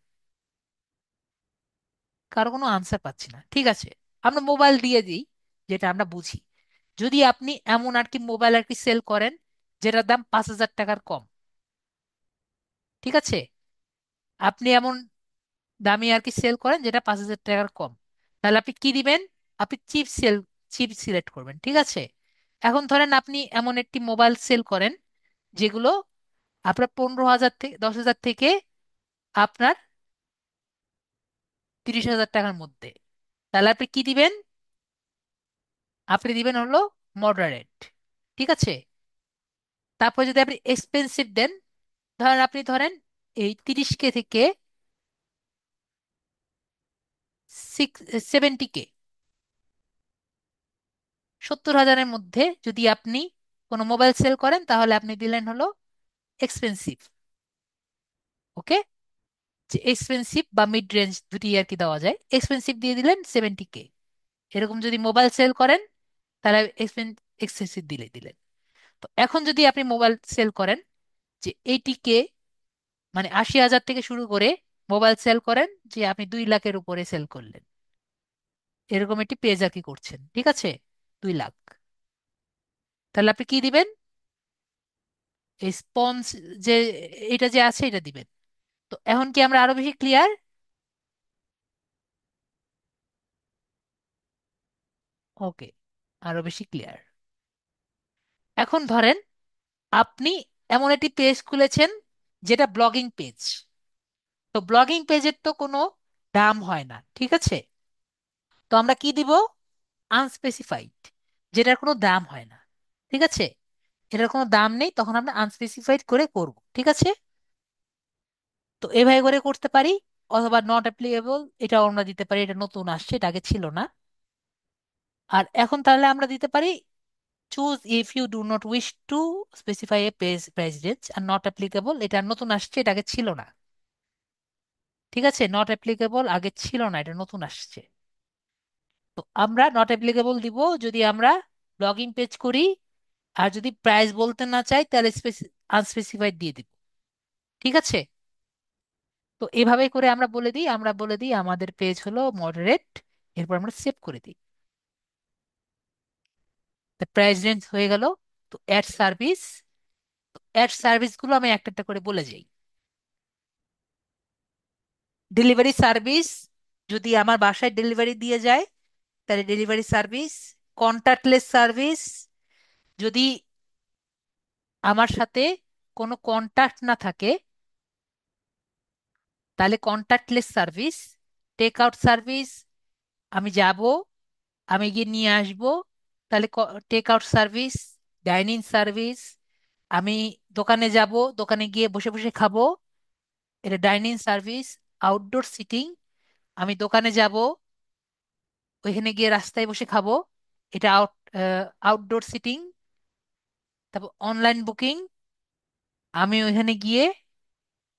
কারো কোনো আনসার পাচ্ছি না। ঠিক আছে, আমরা মোবাইল দিয়ে দিই, যেটা আমরা বুঝি। যদি আপনি এমন আর কি মোবাইল আর কি সেল করেন যেটার দাম 5,000 টাকার কম, ঠিক আছে? আপনি এমন দামি আর কি সেল করেন যেটা 5,000 টাকার কম, তাহলে আপনি কি দিবেন? আপনি চিপ সিলেক্ট করবেন, ঠিক আছে? এখন ধরেন আপনি এমন একটি মোবাইল সেল করেন যেগুলো আপনার 15,000 থেকে 10,000 থেকে আপনার 30,000 টাকার মধ্যে, তাহলে আপনি কি দিবেন? আপনি দিবেন হলো মডারেট, ঠিক আছে? তারপর যদি আপনি এক্সপেন্সিভ দেন, ধরেন এই 30K থেকে 70K, 70,000-এর মধ্যে যদি আপনি কোনো মোবাইল সেল করেন, তাহলে আপনি দিলেন হলো এক্সপেন্সিভ। ওকে, যে এক্সপেন্সিভ বা মিড রেঞ্জ দুটি আর কি দেওয়া যায়, এক্সপেন্সিভ দিয়ে দিলেন 70K। এরকম যদি মোবাইল সেল করেন, তাহলে এক্সপেন্সিভ দিলেন। তো এখন যদি আপনি মোবাইল সেল করেন যে 80K, মানে 80,000 থেকে শুরু করে মোবাইল সেল করেন যে আপনি 2 লাখের উপরে সেল করলেন, এরকম একটি পেজ আর কি করছেন, ঠিক আছে? 2 লাখ, তাহলে আপনি কি দিবেন? এই স্পন্স যে এটা যে আছে এটা দিবেন। তো এখন কি আমরা আরো বেশি ক্লিয়ার? ওকে, আরো বেশি ক্লিয়ার। এখন ধরেন আপনি এমন একটি পেজ খুলেছেন যেটা ব্লগিং পেজ। তো ব্লগিং পেজের তো কোনো দাম হয় না, ঠিক আছে? তো আমরা কি দিব? আনস্পেসিফাইড, যেটার কোনো দাম হয় না, ঠিক আছে? এটার কোনো দাম নেই, তখন আমরা আনস্পেসিফাইড করে করব, ঠিক আছে? তো এভাবে করে করতে পারি। অথবা নট অ্যাপ্লিকেবল, এটাও আমরা দিতে পারি, এটা নতুন আসছে, এটা আগে ছিল না। আর এখন তাহলে আমরা দিতে পারি choose if you do not wish to specify a price range. আর নট অ্যাপ্লিকেবল এটা নতুন আসছে, এটা আগে ছিল না। ঠিক আছে, নট অ্যাপ্লিকেবল আগে ছিল না, এটা নতুন আসছে। তো আমরা নট অ্যাপ্লিকেবল দিব যদি আমরা লগইন পেজ করি, আর যদি প্রাইস বলতে না চাই তাহলে আনস্পেসিফাইড দিয়ে দিব। ঠিক আছে? তো এভাবে করে আমরা বলে দিই আমাদের পেজ হলো মডারেট, এরপর আমরা সেভ করে দিই। প্রাইস রেঞ্জ হয়ে গেল। তো অ্যাড সার্ভিস গুলো আমি একটা একটা করে বলে যাই। ডেলিভারি সার্ভিস, যদি আমার বাসায় ডেলিভারি দিয়ে যায় তাহলে ডেলিভারি সার্ভিস। কন্টাক্টলেস সার্ভিস, যদি আমার সাথে কোনো কন্টাক্ট না থাকে, তাহলে contactless service. Take out service, আমি যাব, আমি গিয়ে নিয়ে আসব, তাহলে take out service. Dining service, আমি দোকানে যাব, দোকানে গিয়ে বসে বসে খাবো, এটা ডাইনিং সার্ভিস। আউটডোর সিটিং, আমি দোকানে যাব, ওইখানে গিয়ে রাস্তায় বসে খাবো, এটা আউটডোর সিটিং। তারপর অনলাইন বুকিং, আমি ওইখানে গিয়ে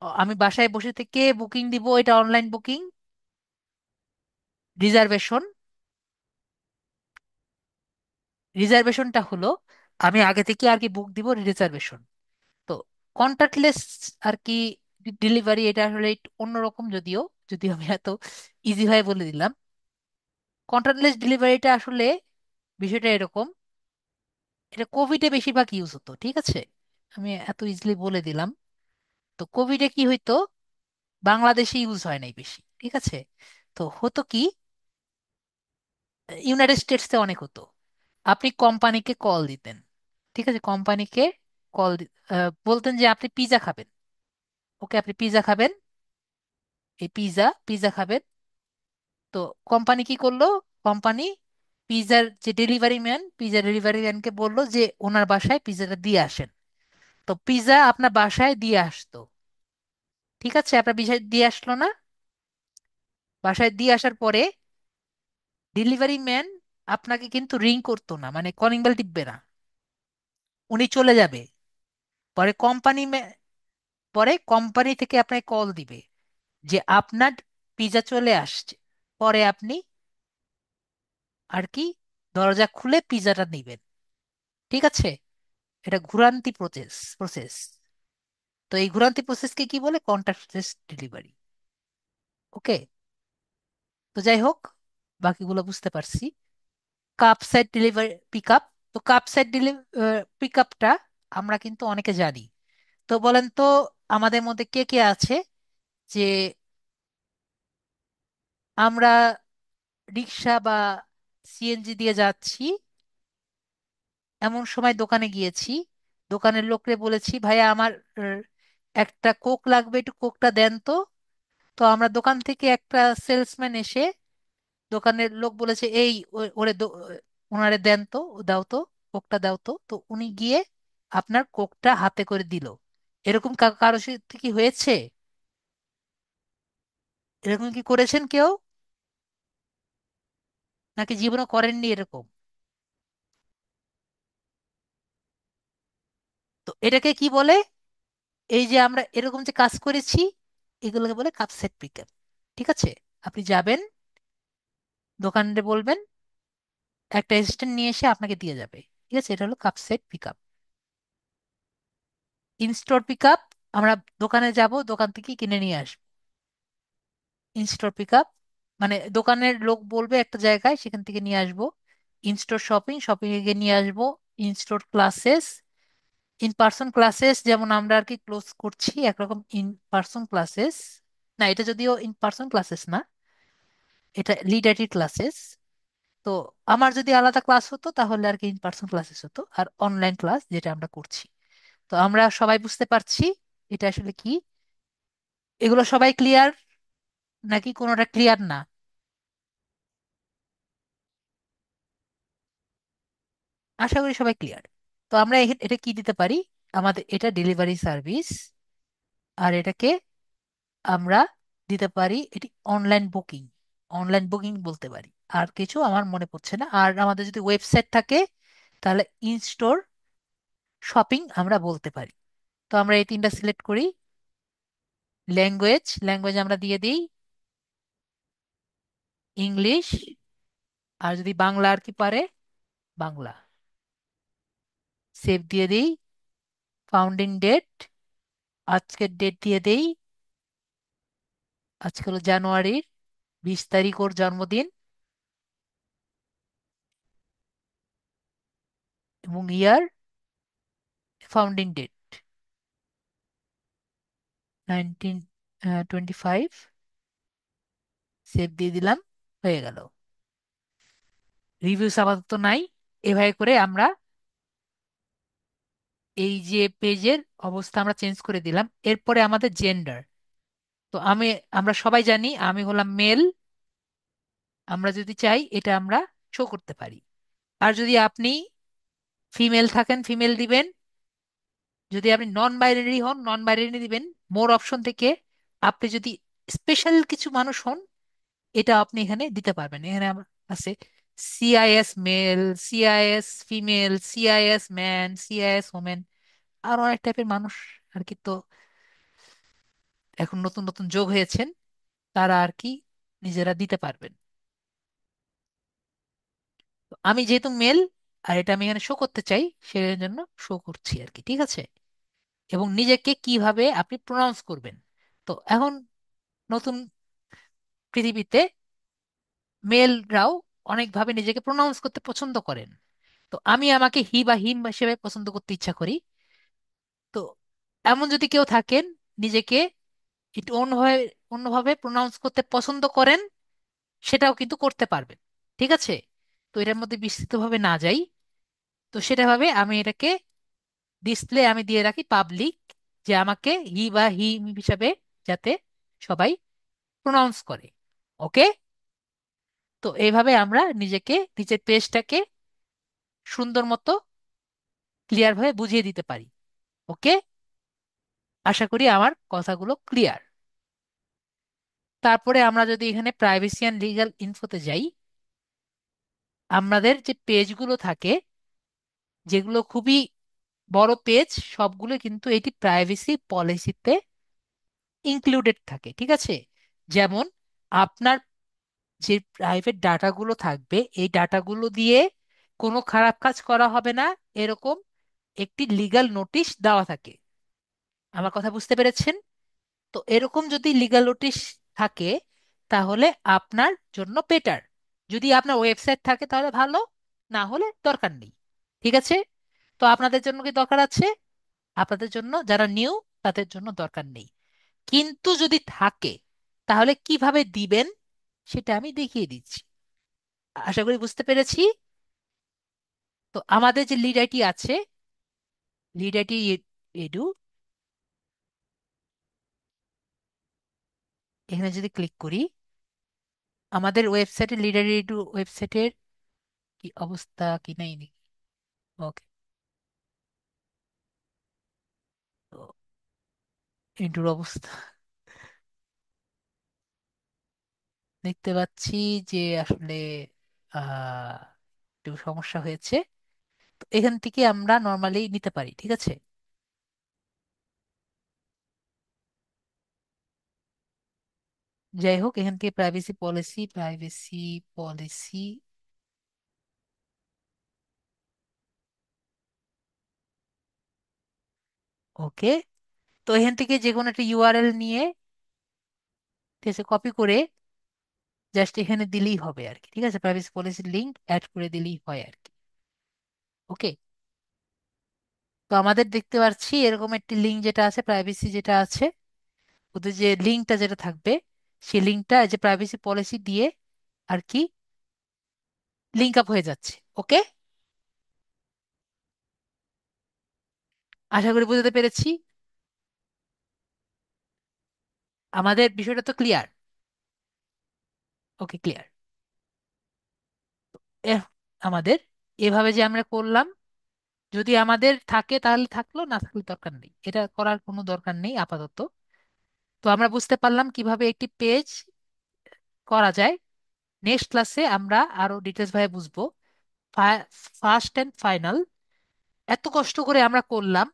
আমি বাসায় বসে থেকে বুকিং দিব, এটা অনলাইন বুকিং। রিজার্ভেশন, রিজার্ভেশনটা হলো আমি আগে থেকে আর কি বুক দিব, রিজার্ভেশন। তো কন্ট্যাক্টলেস আর কি ডেলিভারি, এটা আসলে একটু অন্যরকম, যদিও যদিও আমি এত ইজি ভাবে বলে দিলাম। কন্ট্যাক্টলেস ডেলিভারিটা আসলে বিষয়টা এরকম, এটা কোভিডে বেশিরভাগ ইউজ হতো, ঠিক আছে? আমি এত ইজিলি বলে দিলাম। তো কোভিডে কি হইতো, বাংলাদেশে ইউজ হয় নাই বেশি, ঠিক আছে? তো হতো কি, ইউনাইটেড স্টেটসে অনেক হতো। আপনি কোম্পানিকে কল দিতেন, ঠিক আছে? কোম্পানিকে কল বলতেন যে আপনি পিৎজা খাবেন, ওকে আপনি পিৎজা খাবেন, এই পিৎজা পিৎজা খাবেন। তো কোম্পানি কি করলো, কোম্পানি পিৎজার যে ডেলিভারি ম্যান, পিৎজা ডেলিভারি ম্যানকে বললো যে ওনার বাসায় পিৎজাটা দিয়ে আসেন। তো পিৎজা আপনার বাসায় দিয়ে আসতো, ঠিক আছে? আপনার বাসায় দিয়ে আসলো না? বাসায় দিয়ে আসার পরে ডেলিভারি ম্যান আপনাকে কিন্তু রিং করতো না, মানে কলিং বেল টিপবে না, উনি চলে যাবে। পরে পরে কোম্পানি থেকে আপনাকে কল দিবে যে আপনার পিৎজা চলে আসছে। পরে আপনি আর কি দরজা খুলে পিৎজাটা নিবেন, ঠিক আছে? এটা ঘুরান্তি প্রসেস। তো এই ঘুরান্তি প্রসেসকে কি বলে, কন্টাক্টলেস ডেলিভারি। ওকে, তো যাই হোক, বাকিগুলো বুঝতে পারছি। Kerbside delivery, pick up. তো কাপ সাইড পিক আপটা আমরা কিন্তু অনেকে জানি। তো বলেন তো, আমাদের মধ্যে কে কে আছে যে আমরা রিক্সা বা সিএনজি দিয়ে যাচ্ছি, এমন সময় দোকানে গিয়েছি, দোকানের লোকরে বলেছি ভাইয়া আমার আহ, একটা কোক লাগবে, একটু কোকটা দেন তো। তো আমরা দোকান থেকে একটা সেলসম্যান এসে, দোকানের লোক বলেছে এই ওনারে দেন তো, দাও তো, কোকটা দাও তো। তো উনি গিয়ে আপনার কোকটা হাতে করে দিল। এরকম কারো সাথে কি হয়েছে? এরকম কি করেছেন কেউ, নাকি জীবনে করেননি এরকম? তো এটাকে কি বলে, এই যে আমরা এরকম যে কাজ করেছি, এগুলোকে বলে কাপ সেট পিকআপ, ঠিক আছে? আপনি যাবেন, দোকানে বলবেন, একটা অ্যাসিস্ট্যান্ট নিয়ে এসে আপনাকে দিয়ে যাবে, ঠিক আছে? এটা হলো cup set pickup. In store pickup, আমরা দোকানে যাব, দোকান থেকে কিনে নিয়ে আসবো। ইন স্টোর পিকআপ মানে দোকানের লোক বলবে একটা জায়গায়, সেখান থেকে নিয়ে আসবো। ইন স্টোর শপিং, শপিং এ গিয়ে নিয়ে আসবো। In store classes, in person classes, যেমন আমরা আর কি ক্লোজ করছি একরকম ইন পার্সন ক্লাসেস। না, এটা যদিও ইন পার্সন ক্লাসেস না, এটা লিডারেটেড ক্লাসেস। তো আমার যদি আলাদা ক্লাস হতো তাহলে আর কি ইন পার্সন ক্লাসেস হতো, আর অনলাইন ক্লাস যেটা আমরা করছি। তো আমরা সবাই বুঝতে পারছি এটা আসলে কি, এগুলো সবাই ক্লিয়ার নাকি কোনোটা ক্লিয়ার না? আশা করি সবাই ক্লিয়ার। তো আমরা এটা কি দিতে পারি, আমাদের এটা ডেলিভারি সার্ভিস, আর এটাকে আমরা দিতে পারি এটি অনলাইন বুকিং। অনলাইন বুকিং বলতে পারি, আর কিছু আমার মনে পড়ছে না। আর আমাদের যদি ওয়েবসাইট থাকে তাহলে ইন স্টোর শপিং আমরা বলতে পারি। তো আমরা এই তিনটা সিলেক্ট করি। ল্যাঙ্গুয়েজ, ল্যাঙ্গুয়েজ আমরা দিয়ে দিই ইংলিশ, আর যদি বাংলা আর কি পারে, বাংলা। সেভ দিয়ে দিই। ফাউন্ডিং ডেট, আজকের ডেট দিয়ে দেই, আজকে হলো জানুয়ারির 20 তারিখ ওর জন্মদিন, এবং ইয়ার, ফাউন্ডিং ডেট 1925। সেভ দিয়ে দিলাম, হয়ে গেল। রিভিউস আপাতত নাই। এভাবে করে আমরা এই যে পেজের অবস্থা আমরা চেঞ্জ করে দিলাম। এরপরে আমাদের জেন্ডার, তো আমরা সবাই জানি আমি হলাম মেল। আমরা যদি চাই এটা আমরা শো করতে পারি। আর যদি আপনি ফিমেল থাকেন ফিমেল দিবেন, যদি আপনি নন বাইনারি হন নন বাইনারি দিবেন। মোর অপশন থেকে আপনি যদি স্পেশাল কিছু মানুষ হন, এটা আপনি এখানে দিতে পারবেন। এখানে আছে CIS male, CIS female, CIS man, CIS woman, আর অনেক টাইপের মানুষ আর কি। তো এখন নতুন নতুন যোগ হয়েছেন, তারা আর কি নিজেরা দিতে পারবেন। তো আমি যেহেতু মেল আর এটা আমি এখানে শো করতে চাই, সেই জন্য শো করছি আর কি, ঠিক আছে। এবং নিজেকে কিভাবে আপনি প্রনাউন্স করবেন। তো এখন নতুন পৃথিবীতে মেলরাও অনেকভাবে নিজেকে প্রনাউন্স করতে পছন্দ করেন। তো আমি আমাকে হি বা হিম হিসেবে পছন্দ করতে ইচ্ছা করি। তো এমন যদি কেউ থাকেন নিজেকে একটু অন্যভাবে অন্যভাবে প্রনাউন্স করতে পছন্দ করেন, সেটাও কিন্তু করতে পারবেন, ঠিক আছে। তো এটার মধ্যে বিস্তৃতভাবে না যাই। তো সেটা ভাবে আমি এটাকে ডিসপ্লে আমি দিয়ে রাখি পাবলিক, যে আমাকে হি বা হিম হিসাবে যাতে সবাই প্রনাউন্স করে। ওকে। তো এইভাবে আমরা নিজেকে নিজের পেজটাকে সুন্দর মতো ক্লিয়ার ভাবে বুঝিয়ে দিতে পারি। ওকে। আশা করি আমার কথাগুলো ক্লিয়ার। তারপরে আমরা যদি এখানে প্রাইভেসি অ্যান্ড লিগ্যাল ইনফোতে যাই, আমাদের যে পেজগুলো থাকে, যেগুলো খুবই বড় পেজ, সবগুলো কিন্তু এটি প্রাইভেসি পলিসিতে ইনক্লুডেড থাকে, ঠিক আছে। যেমন আপনার যে প্রাইভেট ডাটাগুলো থাকবে, এই ডাটাগুলো দিয়ে কোনো খারাপ কাজ করা হবে না, এরকম একটি লিগ্যাল নোটিশ দেওয়া থাকে। আমার কথা বুঝতে পেরেছেন? তো এরকম যদি লিগ্যাল নোটিশ থাকে, তাহলে আপনার জন্য বেটার। যদি আপনার ওয়েবসাইট থাকে তাহলে ভালো, না হলে দরকার নেই, ঠিক আছে। তো আপনাদের জন্য কি দরকার আছে? আপনাদের জন্য যারা নিউ, তাদের জন্য দরকার নেই। কিন্তু যদি থাকে, তাহলে কিভাবে দিবেন সেটা আমি দেখিয়ে দিচ্ছি। আশা করি বুঝতে পেরেছি। তো আমাদের যে লিড আইটি আছে, লিড আইটি এডু, এখানে যদি ক্লিক করি, আমাদের ওয়েবসাইটে লিড আইটি এডু ওয়েবসাইটের কি অবস্থা কি নাই নাকি? ওকে। তো এডুর অবস্থা দেখতে পাচ্ছি যে আসলে আহ একটু সমস্যা হয়েছে। তো এখান থেকে আমরা নর্মালি নিতে পারি, ঠিক আছে। যাই হোক, এখান থেকে প্রাইভেসি পলিসি, প্রাইভেসি পলিসি, ওকে। তো এখান থেকে যে কোনো একটা ইউআরএল নিয়ে, ঠিক আছে, কপি করে জাস্ট এখানে দিলেই হবে আর কি, ঠিক আছে। প্রাইভেসি পলিসির লিংক অ্যাড করে দিলেই হয় আর কি। ওকে। তো আমাদের দেখতে পাচ্ছি এরকম একটি লিঙ্ক যেটা আছে, প্রাইভেসি যেটা আছে, ওদের যে লিঙ্কটা যেটা থাকবে, সেই লিঙ্কটা যে প্রাইভেসি পলিসি দিয়ে আর কি লিঙ্ক আপ হয়ে যাচ্ছে। ওকে। আশা করি বুঝতে পেরেছি। আমাদের বিষয়টা তো ক্লিয়ার। ওকে, ক্লিয়ার। আমাদের এভাবে যে আমরা করলাম, যদি আমাদের থাকে তাহলে থাকলো, না থাকলে দরকার নেই, এটা করার কোনো দরকার নেই আপাতত। তো আমরা বুঝতে পারলাম কিভাবে একটি পেজ করা যায়। নেক্সট ক্লাসে আমরা আরো ডিটেলস ভাবে বুঝবো। ফার্স্ট এন্ড ফাইনাল, এত কষ্ট করে আমরা করলাম,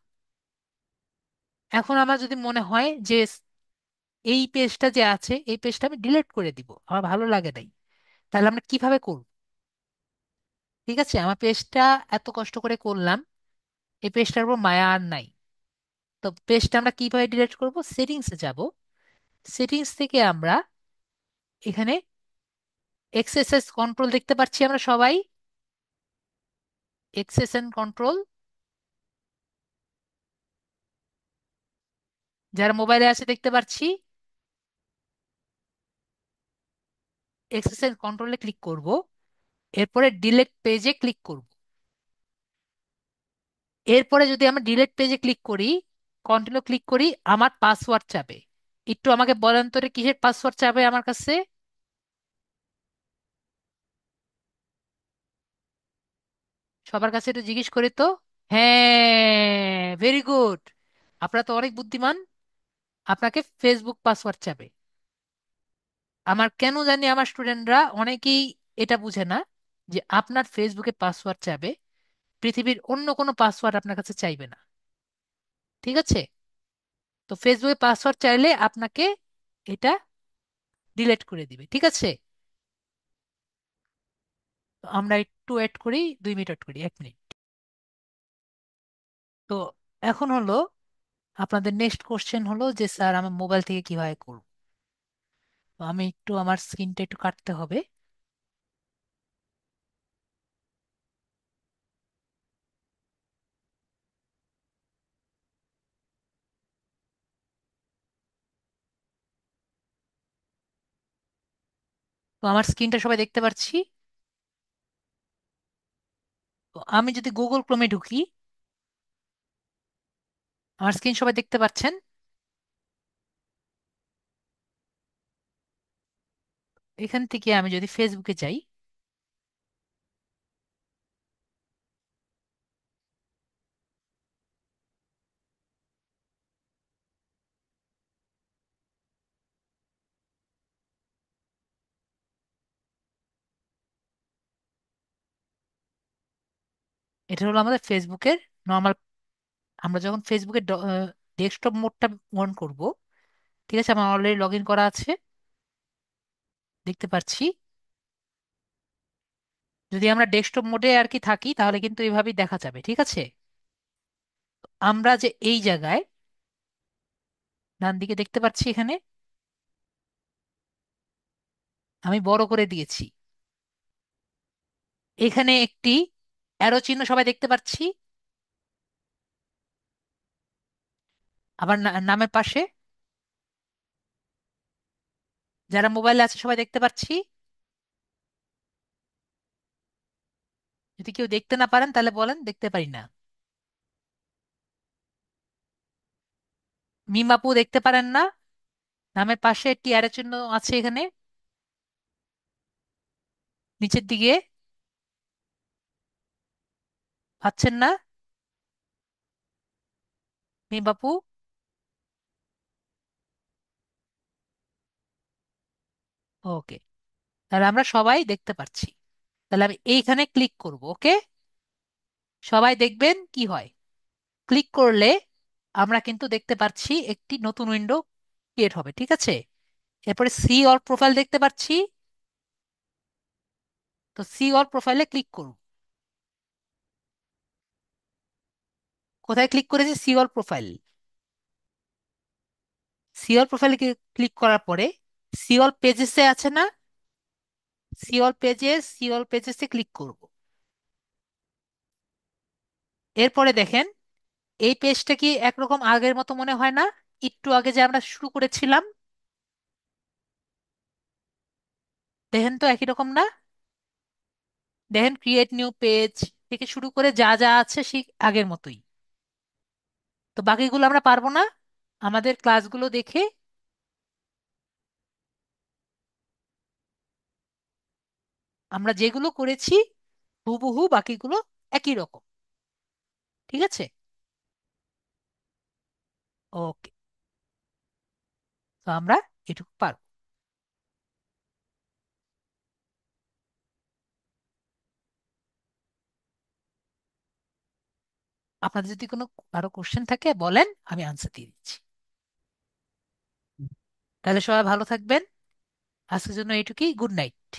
এখন আমার যদি মনে হয় যে এই পেজটা যে আছে এই পেজটা আমি ডিলিট করে দিব, আমার ভালো লাগে নাই, তাহলে আমরা কিভাবে করব? ঠিক আছে, আমার পেজটা এত কষ্ট করে করলাম, এই পেজটার উপর মায়া আর নাই। তো পেজটা আমরা কিভাবে ডিলিট করব? সেটিংসে যাব। সেটিংস থেকে আমরা এখানে এক্সেস কন্ট্রোল দেখতে পাচ্ছি আমরা সবাই, এক্সেস এন্ড কন্ট্রোল, যারা মোবাইলে আছে দেখতে পাচ্ছি। এক্সেস এন্ড কন্ট্রোলে ক্লিক করব, এরপরে ডিলিট পেজে ক্লিক করব। এরপরে যদি আমরা ডিলেট পেজে ক্লিক করি, কন্টিনিউ ক্লিক করি, আমার পাসওয়ার্ড চাবে। একটু আমাকে বলেন তো রে, কিসের পাসওয়ার্ড চাবে আমার কাছে? সবার কাছে একটু জিজ্ঞেস করি তো। হ্যাঁ, ভেরি গুড, আপনারা তো অনেক বুদ্ধিমান। আপনাকে ফেসবুক পাসওয়ার্ড চাবে। আমার কেন জানি আমার স্টুডেন্টরা অনেকেই এটা বুঝে না যে আপনার ফেসবুকে পাসওয়ার্ড চাবে, পৃথিবীর অন্য কোনো পাসওয়ার্ড আপনার কাছে চাইবে না। ঠিক আছে? তো ফেসবুকে পাসওয়ার্ড চাইলে আপনাকে এটা ডিলিট করে দিবে। ঠিক আছে? তো আমরা একটু ওয়েট করি, 2 মিনিট ওয়েট করি, 1 মিনিট। তো এখন হলো আপনাদের নেক্সট কোশ্চেন হলো যে স্যার আমার মোবাইল থেকে কিভাবে করব। তো আমি একটু আমার স্ক্রিনটা একটু কাটতে হবে। তো আমার স্ক্রিনটা সবাই দেখতে পাচ্ছি। তো আমি যদি গুগল ক্রোমে ঢুকি, আমার স্ক্রিন সবাই দেখতে পাচ্ছেন। এখান থেকে আমি যদি ফেসবুকে যাই, এটা হলো আমাদের ফেসবুকের নর্মাল। আমরা যখন ফেসবুকের ডেস্কটপ মোডটা অন করব, ঠিক আছে, আমার অলরেডি লগ ইন করা আছে, দেখতে পাচ্ছি। যদি আমরা ডেস্কটপ মোডে আর কি থাকি তাহলে কিন্তু এইভাবেই দেখা যাবে। ঠিক আছে? আমরা যে এই জায়গায় ডান দিকে দেখতে পাচ্ছি, এখানে আমি বড় করে দিয়েছি। এখানে একটি অ্যারো চিহ্ন সবাই দেখতে পাচ্ছি। আবার নামের পাশে যারা মোবাইলে আছে সবাই দেখতে পাচ্ছি। যদি কেউ দেখতে না পারেন তাহলে বলেন দেখতে পারি না। মিমাপু দেখতে পারেন না? নামের পাশে একটি অ্যারো চিহ্ন আছে এখানে নিচের দিকে, পাচ্ছেন না মিমাপু? ওকে, তাহলে আমরা সবাই দেখতে পাচ্ছি। তাহলে আমি এইখানে ক্লিক করব। ওকে, সবাই দেখবেন কি হয়। ক্লিক করলে আমরা কিন্তু দেখতে পাচ্ছি একটি নতুন উইন্ডো ক্রিয়েট হবে। ঠিক আছে? এরপরে সি অল প্রোফাইল দেখতে পাচ্ছি। তো সি অল প্রোফাইলে ক্লিক করুন। কোথায় ক্লিক করেছি? See all profile. See all প্রোফাইলে ক্লিক করার পরে সি অল পেজেসে আছে না? সি অল পেজেসে ক্লিক করব। এরপরে দেখেন, এই পেজটা কি একরকম আগের মতো মনে হয় না? একটু আগে যে আমরা শুরু করেছিলাম, দেখেন তো একই রকম না? দেখেন, ক্রিয়েট নিউ পেজ থেকে শুরু করে যা যা আছে সেই আগের মতোই। তো বাকিগুলো আমরা পারবো না? আমাদের ক্লাসগুলো দেখে আমরা যেগুলো করেছি হুবহু বাকিগুলো একই রকম। ঠিক আছে? ওকে, তো আমরা এটুকু পারবো। আপনাদের যদি কোনো আরো কোশ্চেন থাকে বলেন, আমি আনসার দিয়ে দিচ্ছি। তাহলে সবাই ভালো থাকবেন। আজকের জন্য এইটুকুই, গুড নাইট।